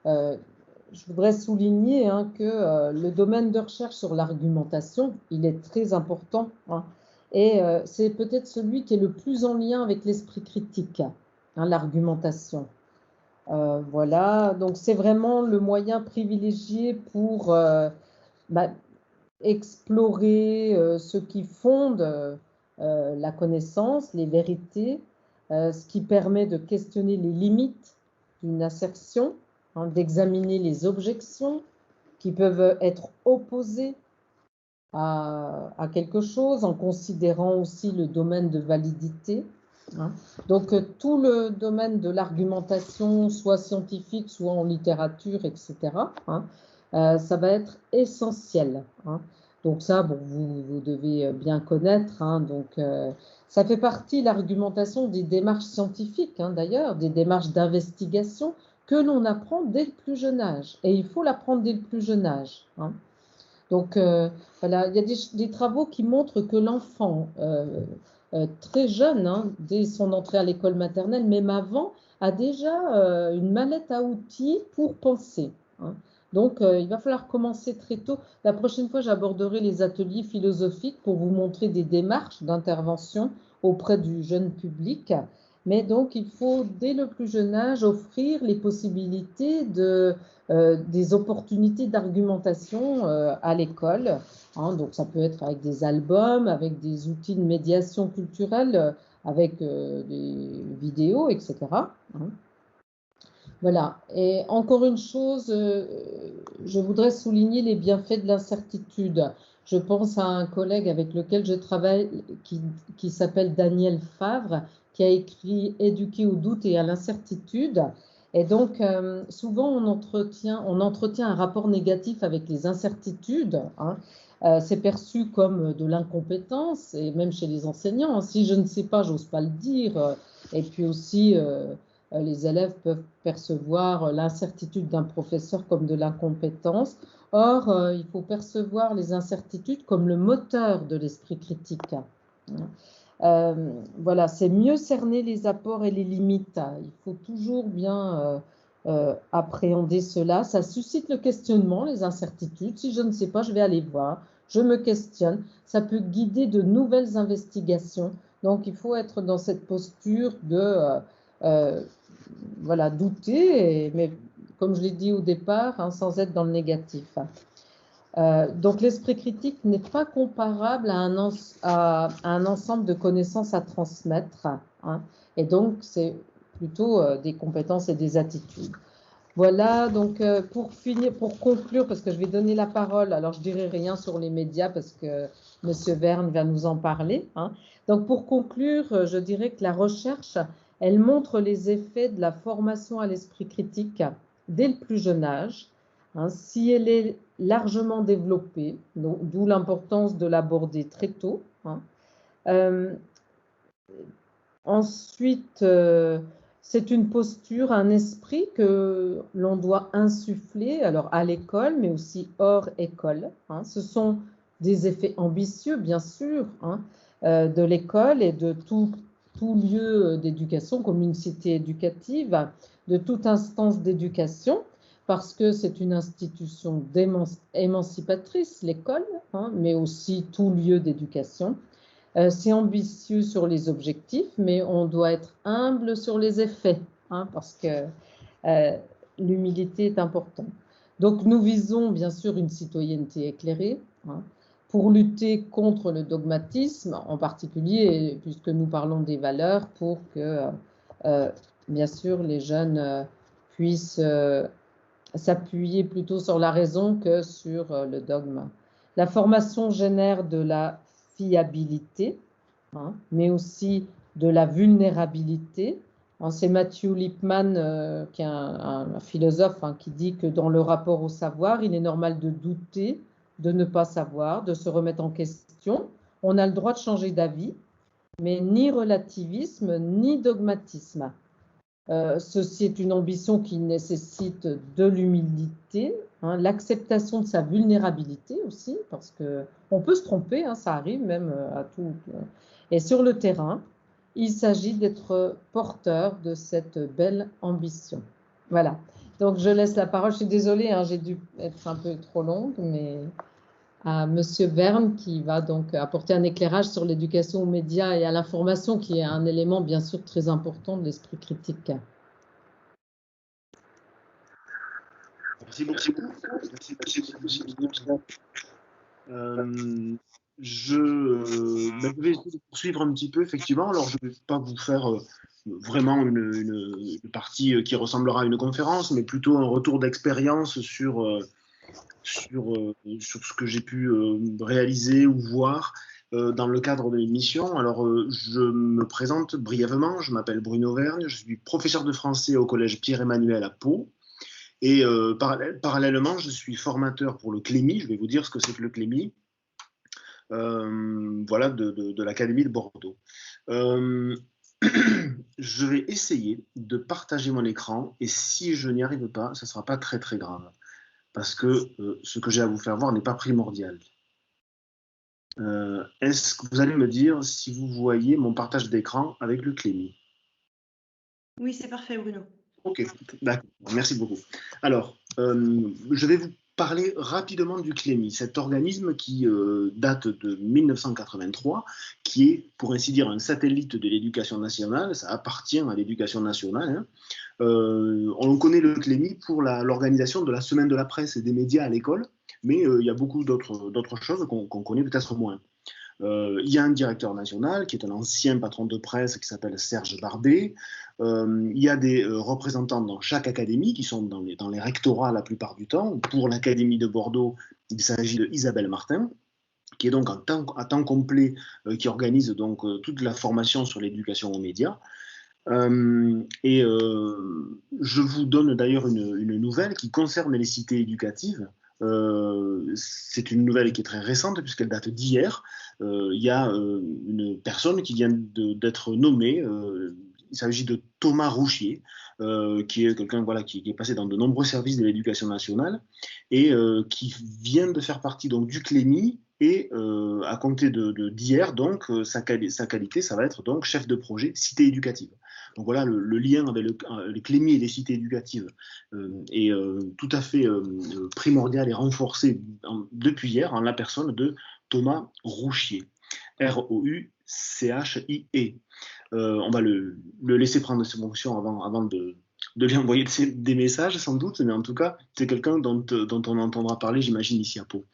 je voudrais souligner hein, que le domaine de recherche sur l'argumentation, il est très important. Hein, et c'est peut-être celui qui est le plus en lien avec l'esprit critique, hein, l'argumentation. Voilà, donc c'est vraiment le moyen privilégié pour explorer ce qui fonde la connaissance, les vérités, ce qui permet de questionner les limites d'une assertion, hein, d'examiner les objections qui peuvent être opposées à quelque chose en considérant aussi le domaine de validité. Hein. Donc tout le domaine de l'argumentation, soit scientifique, soit en littérature, etc., hein, ça va être essentiel. Hein. Donc ça, bon, vous devez bien connaître. Hein, donc ça fait partie, l'argumentation, des démarches scientifiques, hein, d'ailleurs, des démarches d'investigation que l'on apprend dès le plus jeune âge. Et il faut l'apprendre dès le plus jeune âge. Hein. Donc voilà, il y a des travaux qui montrent que l'enfant, très jeune, hein, dès son entrée à l'école maternelle, même avant, a déjà une mallette à outils pour penser. Hein. Donc, il va falloir commencer très tôt. La prochaine fois, j'aborderai les ateliers philosophiques pour vous montrer des démarches d'intervention auprès du jeune public. Mais donc, il faut, dès le plus jeune âge, offrir les possibilités des opportunités d'argumentation à l'école. Hein. Donc, ça peut être avec des albums, avec des outils de médiation culturelle, avec des vidéos, etc. Hein. Voilà. Et encore une chose, je voudrais souligner les bienfaits de l'incertitude. Je pense à un collègue avec lequel je travaille qui s'appelle Daniel Favre, qui a écrit Éduquer au doute et à l'incertitude. Et donc, souvent, on entretient un rapport négatif avec les incertitudes. Hein. C'est perçu comme de l'incompétence, et même chez les enseignants. Hein. Si je ne sais pas, j'ose pas le dire. Et puis aussi, les élèves peuvent percevoir l'incertitude d'un professeur comme de l'incompétence. Or, il faut percevoir les incertitudes comme le moteur de l'esprit critique. Voilà, c'est mieux cerner les apports et les limites. Il faut toujours bien appréhender cela. Ça suscite le questionnement, les incertitudes. Si je ne sais pas, je vais aller voir. Je me questionne. Ça peut guider de nouvelles investigations. Donc, il faut être dans cette posture de voilà, douter, mais comme je l'ai dit au départ, hein, sans être dans le négatif. Donc l'esprit critique n'est pas comparable à un ensemble de connaissances à transmettre, hein, et donc c'est plutôt des compétences et des attitudes. Voilà, donc pour finir, pour conclure, parce que je vais donner la parole, alors je dirai rien sur les médias parce que Monsieur Verne va nous en parler. Hein. Donc pour conclure, je dirais que la recherche, elle montre les effets de la formation à l'esprit critique dès le plus jeune âge. Hein, si elle est largement développée, d'où l'importance de l'aborder très tôt. Hein. Ensuite, c'est une posture, un esprit que l'on doit insuffler, alors à l'école, mais aussi hors école. Hein. Ce sont des effets ambitieux, bien sûr, hein, de l'école et de tout lieu d'éducation, comme une cité éducative, de toute instance d'éducation, parce que c'est une institution émancipatrice, l'école, hein, mais aussi tout lieu d'éducation. C'est ambitieux sur les objectifs, mais on doit être humble sur les effets, hein, parce que l'humilité est importante. Donc, nous visons bien sûr une citoyenneté éclairée, hein, pour lutter contre le dogmatisme, en particulier, puisque nous parlons des valeurs, pour que, bien sûr, les jeunes puissent s'appuyer plutôt sur la raison que sur le dogme. La formation génère de la fiabilité, hein, mais aussi de la vulnérabilité. C'est Matthew Lipman, qui est un philosophe, hein, qui dit que dans le rapport au savoir, il est normal de douter, de ne pas savoir, de se remettre en question. On a le droit de changer d'avis, mais ni relativisme, ni dogmatisme. Ceci est une ambition qui nécessite de l'humilité, hein, l'acceptation de sa vulnérabilité aussi, parce qu'on peut se tromper, hein, ça arrive même à tout. Et sur le terrain, il s'agit d'être porteur de cette belle ambition. Voilà. Donc, je laisse la parole. Je suis désolée, hein, j'ai dû être un peu trop longue, mais à Monsieur Verne qui va donc apporter un éclairage sur l'éducation aux médias et à l'information, qui est un élément bien sûr très important de l'esprit critique. Merci beaucoup. Je vais essayer de poursuivre un petit peu, effectivement. Alors, je ne vais pas vous faire vraiment une partie qui ressemblera à une conférence, mais plutôt un retour d'expérience sur ce que j'ai pu réaliser ou voir dans le cadre de l'émission. Alors, je me présente brièvement. Je m'appelle Bruno Vergne. Je suis professeur de français au collège Pierre-Emmanuel à Pau. Et parallèlement, je suis formateur pour le CLEMI. Je vais vous dire ce que c'est que le CLEMI. Voilà, de l'Académie de Bordeaux. Je vais essayer de partager mon écran et si je n'y arrive pas, ça ne sera pas très très grave parce que ce que j'ai à vous faire voir n'est pas primordial. Est-ce que vous allez me dire si vous voyez mon partage d'écran avec le CLEMI? Oui, c'est parfait, Bruno. Ok, d'accord, merci beaucoup. Alors, je vais vous parler rapidement du CLEMI, cet organisme qui date de 1983, qui est, pour ainsi dire, un satellite de l'éducation nationale. Ça appartient à l'éducation nationale, hein. On connaît le CLEMI pour l'organisation de la semaine de la presse et des médias à l'école, mais il y a beaucoup d'autres choses qu'on connaît peut-être moins. Il y a un directeur national qui est un ancien patron de presse qui s'appelle Serge Barbet. Il y a des représentants dans chaque académie qui sont dans les rectorats la plupart du temps. Pour l'Académie de Bordeaux, il s'agit d'Isabelle Martin, qui est donc à temps complet, qui organise donc toute la formation sur l'éducation aux médias. Je vous donne d'ailleurs une nouvelle qui concerne les cités éducatives. C'est une nouvelle qui est très récente puisqu'elle date d'hier. Il y a une personne qui vient d'être nommée. Il s'agit de Thomas Rouchier, qui est quelqu'un qui est passé dans de nombreux services de l'éducation nationale et qui vient de faire partie donc du CLEMI. Et à compter d'hier, donc, sa qualité, ça va être donc chef de projet cité éducative. Donc voilà, le lien avec les CLEMI et les cités éducatives est tout à fait primordial et renforcé depuis hier en la personne de Thomas Rouchier, R-O-U-C-H-I-E. On va le laisser prendre ses fonctions avant de lui envoyer des messages sans doute, mais en tout cas, c'est quelqu'un dont on entendra parler, j'imagine, ici à Pau.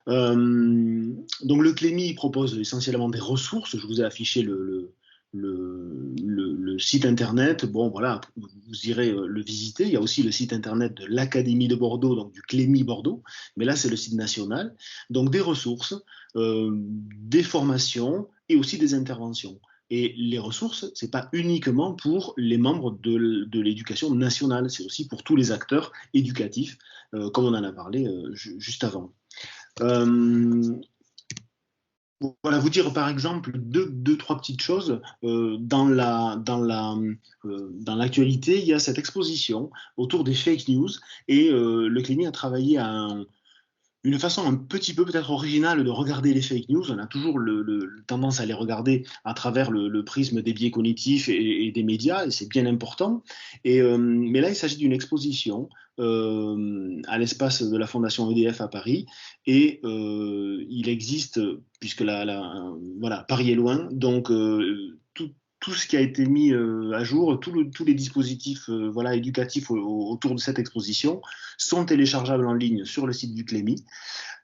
Donc le CLEMI propose essentiellement des ressources. Je vous ai affiché le site internet. Bon voilà, vous irez le visiter. Il y a aussi le site internet de l'Académie de Bordeaux, donc du CLEMI Bordeaux, mais là c'est le site national. Donc des ressources, des formations et aussi des interventions. Et les ressources, c'est pas uniquement pour les membres de l'éducation nationale, c'est aussi pour tous les acteurs éducatifs, comme on en a parlé juste avant. Voilà, vous dire par exemple deux, trois petites choses. Dans l'actualité, il y a cette exposition autour des fake news et le CLEMI a travaillé à une façon un petit peu peut-être originale de regarder les fake news. On a toujours tendance à les regarder à travers le prisme des biais cognitifs et des médias, et c'est bien important. Mais là, il s'agit d'une exposition à l'espace de la Fondation EDF à Paris, et il existe, puisque voilà, Paris est loin, donc tout ce qui a été mis à jour, tous les dispositifs voilà, éducatifs autour de cette exposition sont téléchargeables en ligne sur le site du CLEMI.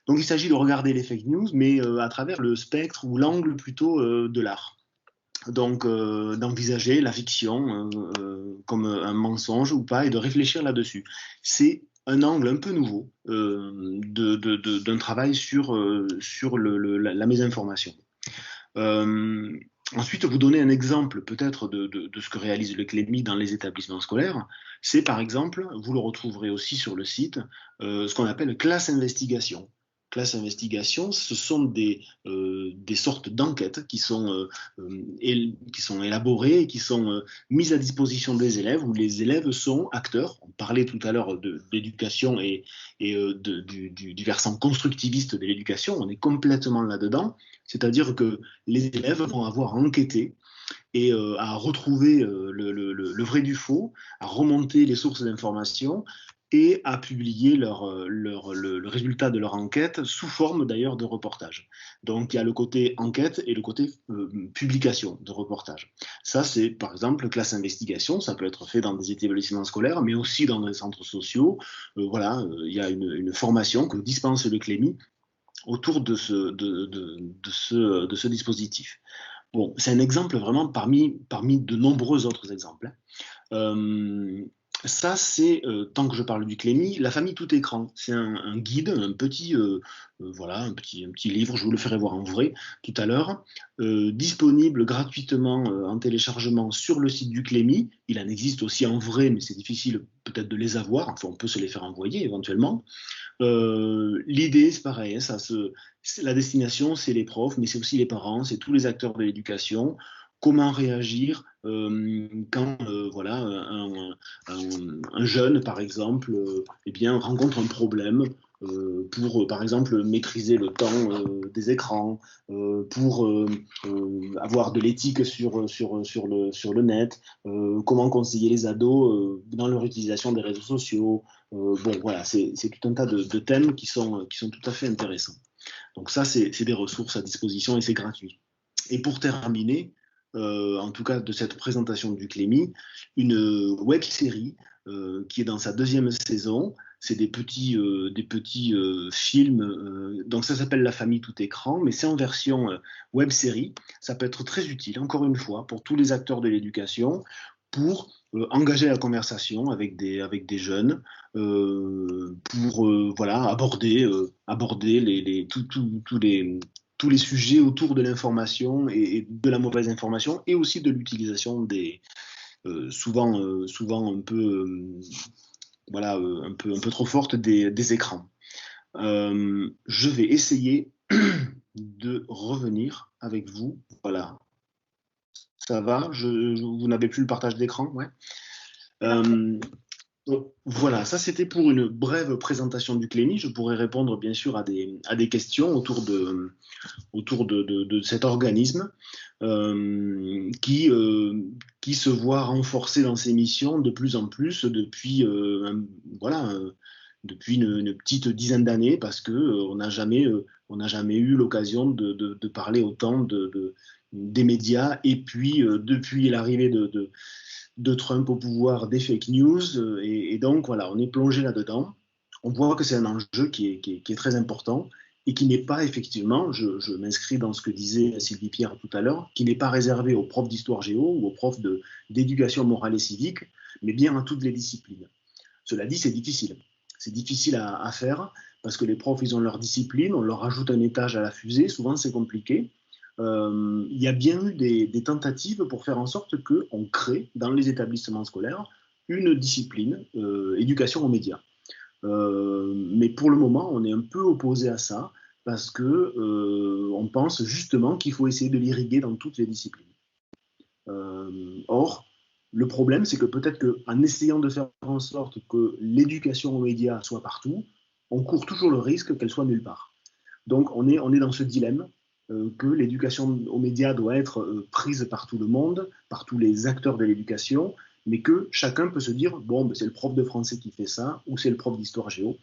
Donc il s'agit de regarder les fake news, mais à travers le spectre ou l'angle plutôt de l'art. Donc d'envisager la fiction comme un mensonge ou pas et de réfléchir là-dessus. C'est un angle un peu nouveau d'un travail sur la mésinformation. Ensuite, vous donner un exemple peut-être de ce que réalise le CLEMI dans les établissements scolaires. C'est par exemple, vous le retrouverez aussi sur le site, ce qu'on appelle classe investigation. Classe investigation, ce sont des sortes d'enquêtes qui sont élaborées et qui sont mises à disposition des élèves, où les élèves sont acteurs. On parlait tout à l'heure d'éducation et du versant constructiviste de l'éducation. On est complètement là-dedans. C'est-à-dire que les élèves vont avoir enquêté et à retrouver le vrai du faux, à remonter les sources d'informations et à publier le résultat de leur enquête sous forme d'ailleurs de reportage. Donc il y a le côté enquête et le côté publication de reportage. Ça c'est par exemple classe investigation, ça peut être fait dans des établissements scolaires mais aussi dans des centres sociaux. Voilà, il y a une formation que dispense le CLEMI autour de ce dispositif. Bon, c'est un exemple vraiment parmi de nombreux autres exemples. Ça, c'est, tant que je parle du CLEMI, la famille tout écran. C'est un guide, un petit livre, je vous le ferai voir en vrai tout à l'heure, disponible gratuitement en téléchargement sur le site du CLEMI. Il en existe aussi en vrai, mais c'est difficile peut-être de les avoir. Enfin, on peut se les faire envoyer éventuellement. L'idée, c'est pareil, hein, la destination, c'est les profs, mais c'est aussi les parents, c'est tous les acteurs de l'éducation. Comment réagir quand voilà, un jeune, par exemple, eh bien, rencontre un problème pour, par exemple, maîtriser le temps des écrans, pour avoir de l'éthique sur le net, comment conseiller les ados dans leur utilisation des réseaux sociaux. Bon, voilà, c'est tout un tas de thèmes qui sont tout à fait intéressants. Donc ça, c'est des ressources à disposition et c'est gratuit. Et pour terminer, en tout cas de cette présentation du Clémy, une web-série qui est dans sa 2e saison. C'est des petits films. Donc ça s'appelle La famille tout écran, mais c'est en version web-série. Ça peut être très utile, encore une fois, pour tous les acteurs de l'éducation, pour engager la conversation avec des jeunes, pour voilà, aborder tous les sujets autour de l'information et de la mauvaise information, et aussi de l'utilisation des souvent un peu voilà, un peu trop forte des écrans. Je vais essayer de revenir avec vous. Voilà. Ça va? Vous n'avez plus le partage d'écran? Ouais. Donc, voilà, ça c'était pour une brève présentation du Clémy. Je pourrais répondre bien sûr à des questions autour de cet organisme qui se voit renforcé dans ses missions de plus en plus depuis depuis une petite dizaine d'années, parce que on n'a jamais eu l'occasion de parler autant des médias, et puis depuis l'arrivée de Trump au pouvoir, des fake news, et donc voilà, on est plongé là-dedans. On voit que c'est un enjeu qui est très important, et qui n'est pas effectivement, je m'inscris dans ce que disait Sylvie Pierre tout à l'heure, qui n'est pas réservé aux profs d'histoire géo ou aux profs d'éducation morale et civique, mais bien à toutes les disciplines. Cela dit, c'est difficile. C'est difficile à faire, parce que les profs, ils ont leur discipline, on leur rajoute un étage à la fusée, souvent c'est compliqué. Il y a bien eu des tentatives pour faire en sorte qu'on crée dans les établissements scolaires une discipline, éducation aux médias. Mais pour le moment, on est un peu opposé à ça, parce que on pense justement qu'il faut essayer de l'irriguer dans toutes les disciplines. Or, le problème, c'est que peut-être qu'en essayant de faire en sorte que l'éducation aux médias soit partout, on court toujours le risque qu'elle soit nulle part. Donc, on est dans ce dilemme que l'éducation aux médias doit être prise par tout le monde, par tous les acteurs de l'éducation, mais que chacun peut se dire, bon, ben, c'est le prof de français qui fait ça, ou c'est le prof d'histoire géo,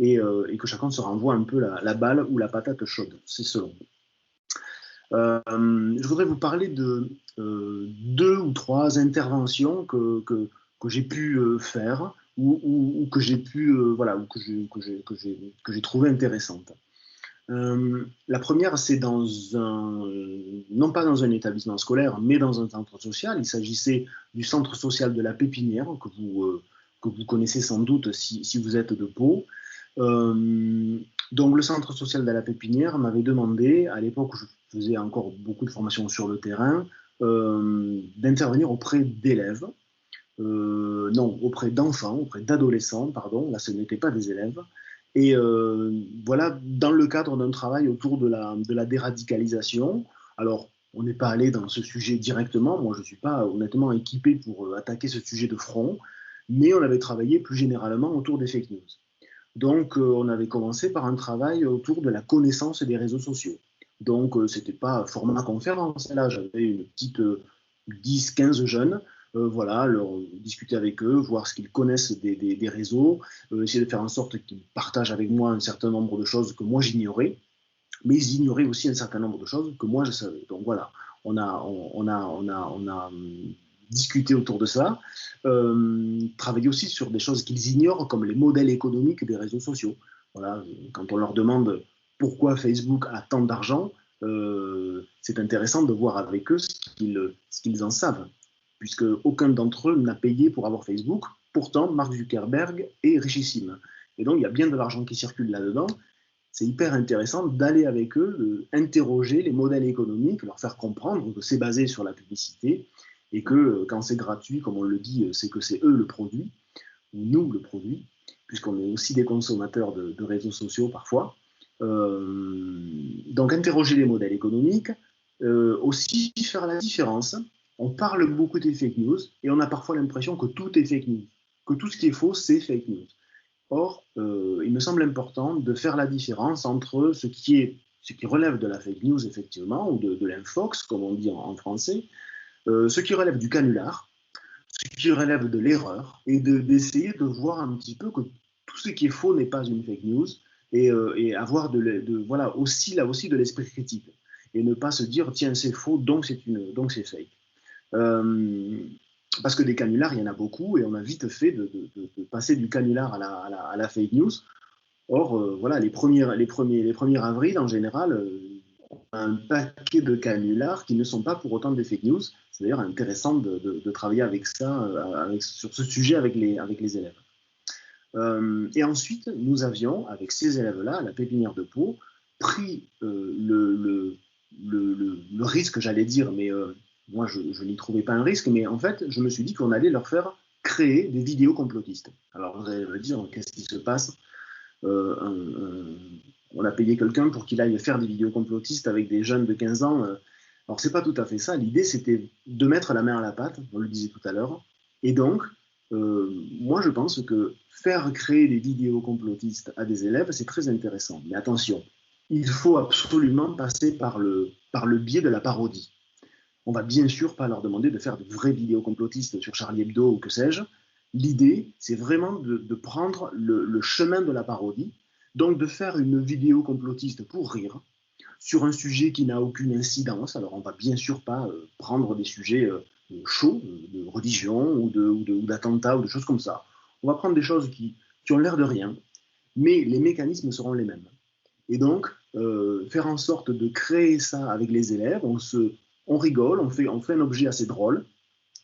et que chacun se renvoie un peu la balle ou la patate chaude, c'est selon. Je voudrais vous parler de 2 ou 3 interventions que j'ai pu faire, ou que j'ai pu voilà, ou que j'ai trouvé intéressantes. La première, c'est non pas dans un établissement scolaire, mais dans un centre social. Il s'agissait du centre social de la Pépinière, que vous connaissez sans doute si vous êtes de Pau. Donc le centre social de la Pépinière m'avait demandé, à l'époque où je faisais encore beaucoup de formations sur le terrain, d'intervenir auprès d'élèves, non, auprès d'enfants, auprès d'adolescents, pardon, là ce n'étaient pas des élèves, et voilà, dans le cadre d'un travail autour de la déradicalisation. Alors, on n'est pas allé dans ce sujet directement, moi je ne suis pas honnêtement équipé pour attaquer ce sujet de front, mais on avait travaillé plus généralement autour des fake news. Donc, on avait commencé par un travail autour de la connaissance des réseaux sociaux. Donc, ce n'était pas format conférence. Là, j'avais une petite 10-15 jeunes. Voilà, discuter avec eux, voir ce qu'ils connaissent des réseaux, essayer de faire en sorte qu'ils partagent avec moi un certain nombre de choses que moi j'ignorais, mais ils ignoraient aussi un certain nombre de choses que moi je savais. Donc voilà, on a discuté autour de ça, travailler aussi sur des choses qu'ils ignorent, comme les modèles économiques des réseaux sociaux. Voilà, quand on leur demande pourquoi Facebook a tant d'argent, c'est intéressant de voir avec eux ce qu'ils en savent, puisque aucun d'entre eux n'a payé pour avoir Facebook. Pourtant, Mark Zuckerberg est richissime. Et donc, il y a bien de l'argent qui circule là-dedans. C'est hyper intéressant d'aller avec eux, interroger les modèles économiques, leur faire comprendre que c'est basé sur la publicité, et que quand c'est gratuit, comme on le dit, c'est que c'est eux le produit, ou nous le produit, puisqu'on est aussi des consommateurs de réseaux sociaux parfois. Donc, interroger les modèles économiques, aussi faire la différence. On parle beaucoup des fake news et on a parfois l'impression que tout est fake news, que tout ce qui est faux, c'est fake news. Or, il me semble important de faire la différence entre ce qui relève de la fake news, effectivement, ou de l'infox, comme on dit en français, ce qui relève du canular, ce qui relève de l'erreur, et d'essayer de voir un petit peu que tout ce qui est faux n'est pas une fake news, et avoir voilà, aussi, là aussi de l'esprit critique, et ne pas se dire, tiens, c'est faux, donc c'est fake. Parce que des canulars, il y en a beaucoup, et on a vite fait de passer du canular à la fake news. Or, voilà, les 1er avril, en général, on a un paquet de canulars qui ne sont pas pour autant des fake news. C'est d'ailleurs intéressant de travailler avec ça, sur ce sujet avec les élèves. Et ensuite, nous avions, avec ces élèves-là, à la pépinière de Pau, pris le risque, j'allais dire, mais moi, je n'y trouvais pas un risque, mais en fait, je me suis dit qu'on allait leur faire créer des vidéos complotistes. Alors, vous allez me dire, qu'est-ce qui se passe? On a payé quelqu'un pour qu'il aille faire des vidéos complotistes avec des jeunes de 15 ans. Alors, c'est pas tout à fait ça. L'idée, c'était de mettre la main à la pâte, on le disait tout à l'heure. Et donc, moi, je pense que faire créer des vidéos complotistes à des élèves, c'est très intéressant. Mais attention, il faut absolument passer par le biais de la parodie. On va bien sûr pas leur demander de faire de vraies vidéos complotistes sur Charlie Hebdo ou que sais-je. L'idée, c'est vraiment de prendre le chemin de la parodie, donc de faire une vidéo complotiste pour rire, sur un sujet qui n'a aucune incidence. Alors, on ne va bien sûr pas prendre des sujets chauds, de religion ou d'attentats ou de choses comme ça. On va prendre des choses qui ont l'air de rien, mais les mécanismes seront les mêmes. Et donc, faire en sorte de créer ça avec les élèves, on rigole, on fait un objet assez drôle,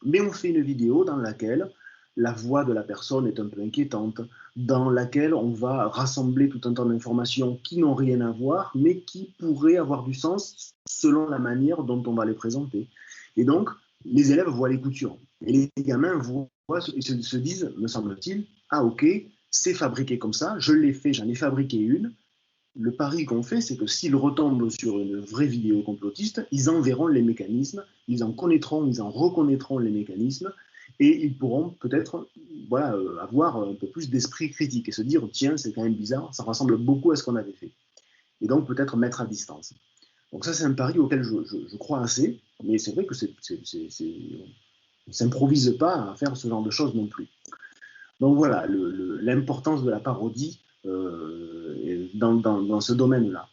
mais on fait une vidéo dans laquelle la voix de la personne est un peu inquiétante, dans laquelle on va rassembler tout un tas d'informations qui n'ont rien à voir, mais qui pourraient avoir du sens selon la manière dont on va les présenter. Et donc, les élèves voient les coutures. Et les gamins voient et se disent, me semble-t-il, ah ok, c'est fabriqué comme ça, je l'ai fait, j'en ai fabriqué une. Le pari qu'on fait, c'est que s'ils retombent sur une vraie vidéo complotiste, ils en verront les mécanismes, ils en reconnaîtront les mécanismes, et ils pourront peut-être voilà, avoir un peu plus d'esprit critique et se dire, tiens, c'est quand même bizarre, ça ressemble beaucoup à ce qu'on avait fait. Et donc peut-être mettre à distance. Donc ça, c'est un pari auquel je crois assez, mais c'est vrai que on ne s'improvise pas à faire ce genre de choses non plus. Donc voilà, l'importance de la parodie dans ce domaine-là.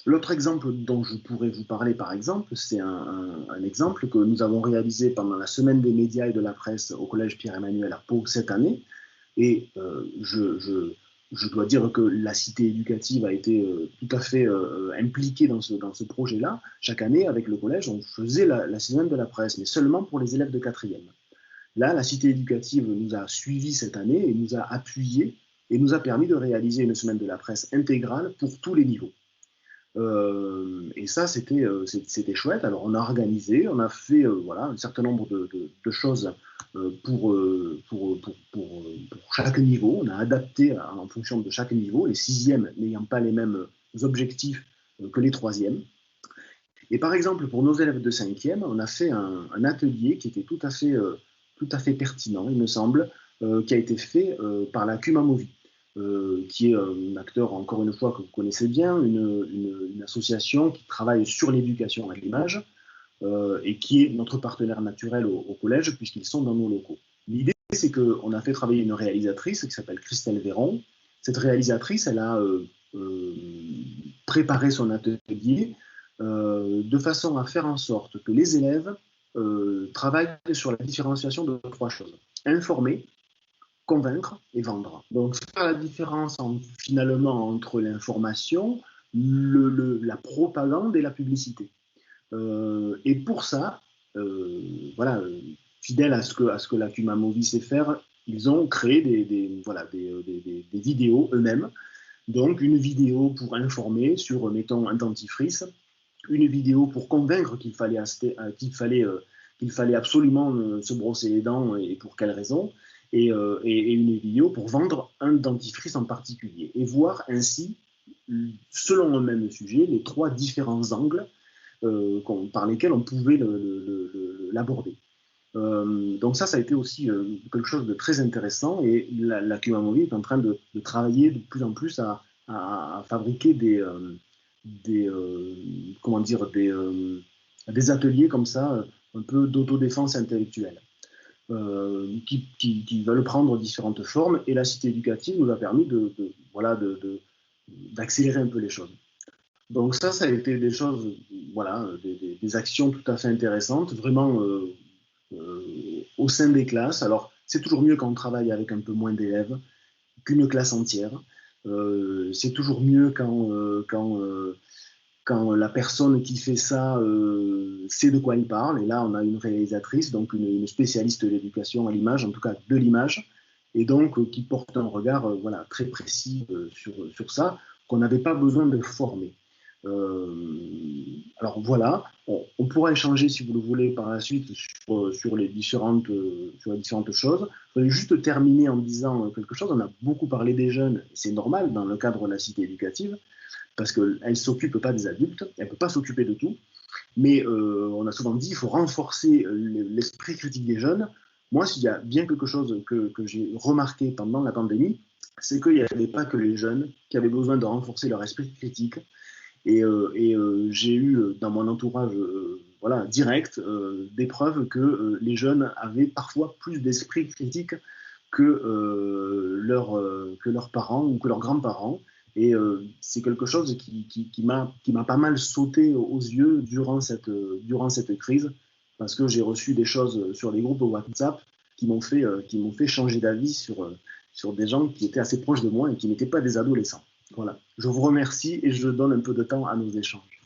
L'autre exemple dont je pourrais vous parler, par exemple, c'est un exemple que nous avons réalisé pendant la semaine des médias et de la presse au Collège Pierre-Emmanuel à Pau cette année. Et je dois dire que la cité éducative a été tout à fait impliquée dans ce projet-là. Chaque année, avec le collège, on faisait la semaine de la presse, mais seulement pour les élèves de 4e. Là, la cité éducative nous a suivis cette année et nous a appuyés et nous a permis de réaliser une semaine de la presse intégrale pour tous les niveaux. Et ça, c'était chouette. Alors, on a organisé, on a fait voilà, un certain nombre de choses pour chaque niveau. On a adapté en fonction de chaque niveau, les 6e n'ayant pas les mêmes objectifs que les 3e. Et par exemple, pour nos élèves de 5e, on a fait un atelier qui était tout à fait pertinent, il me semble, qui a été fait par la Kumamovi, qui est un acteur, encore une fois, que vous connaissez bien, une association qui travaille sur l'éducation à l'image et qui est notre partenaire naturel au collège, puisqu'ils sont dans nos locaux. L'idée, c'est qu'on a fait travailler une réalisatrice qui s'appelle Christelle Véron. Cette réalisatrice, elle a préparé son atelier de façon à faire en sorte que les élèves travaillent sur la différenciation de 3 choses. Informer, convaincre et vendre. Donc, faire la différence finalement entre l'information, la propagande et la publicité. Et pour ça, voilà, fidèle à ce que la Kumamovi sait faire, ils ont créé des vidéos eux-mêmes. Donc, une vidéo pour informer sur, mettons, un dentifrice, une vidéo pour convaincre qu'il fallait absolument se brosser les dents et pour quelles raisons, et une vidéo pour vendre un dentifrice en particulier, et voir ainsi, selon le même sujet, les 3 différents angles par lesquels on pouvait l'aborder. Donc ça a été aussi quelque chose de très intéressant, et la Kumamoto est en train de travailler de plus en plus à fabriquer comment dire, des ateliers comme ça, un peu d'autodéfense intellectuelle, qui veulent prendre différentes formes, et la cité éducative nous a permis d'accélérer un peu les choses. Donc ça a été des choses, voilà, des actions tout à fait intéressantes, vraiment au sein des classes. Alors c'est toujours mieux quand on travaille avec un peu moins d'élèves qu'une classe entière. C'est toujours mieux quand la personne qui fait ça sait de quoi il parle. Et là, on a une réalisatrice, donc une spécialiste de l'éducation à l'image, en tout cas de l'image, et donc qui porte un regard voilà, très précis sur ça, qu'on n'avait pas besoin de former. Alors voilà, on pourra échanger si vous le voulez par la suite sur les différentes choses. Je voulais juste terminer en disant quelque chose. On a beaucoup parlé des jeunes, c'est normal dans le cadre de la cité éducative, parce qu'elle ne s'occupe pas des adultes, elle ne peut pas s'occuper de tout. Mais on a souvent dit qu'il faut renforcer l'esprit critique des jeunes. Moi, s'il y a bien quelque chose que j'ai remarqué pendant la pandémie, c'est qu'il n'y avait pas que les jeunes qui avaient besoin de renforcer leur esprit critique. Et j'ai eu dans mon entourage voilà, direct des preuves que les jeunes avaient parfois plus d'esprit critique que leurs parents ou que leurs grands-parents. Et c'est quelque chose qui m'a pas mal sauté aux yeux durant cette crise, parce que j'ai reçu des choses sur les groupes WhatsApp qui m'ont fait changer d'avis sur des gens qui étaient assez proches de moi et qui n'étaient pas des adolescents. Voilà. Je vous remercie et je donne un peu de temps à nos échanges.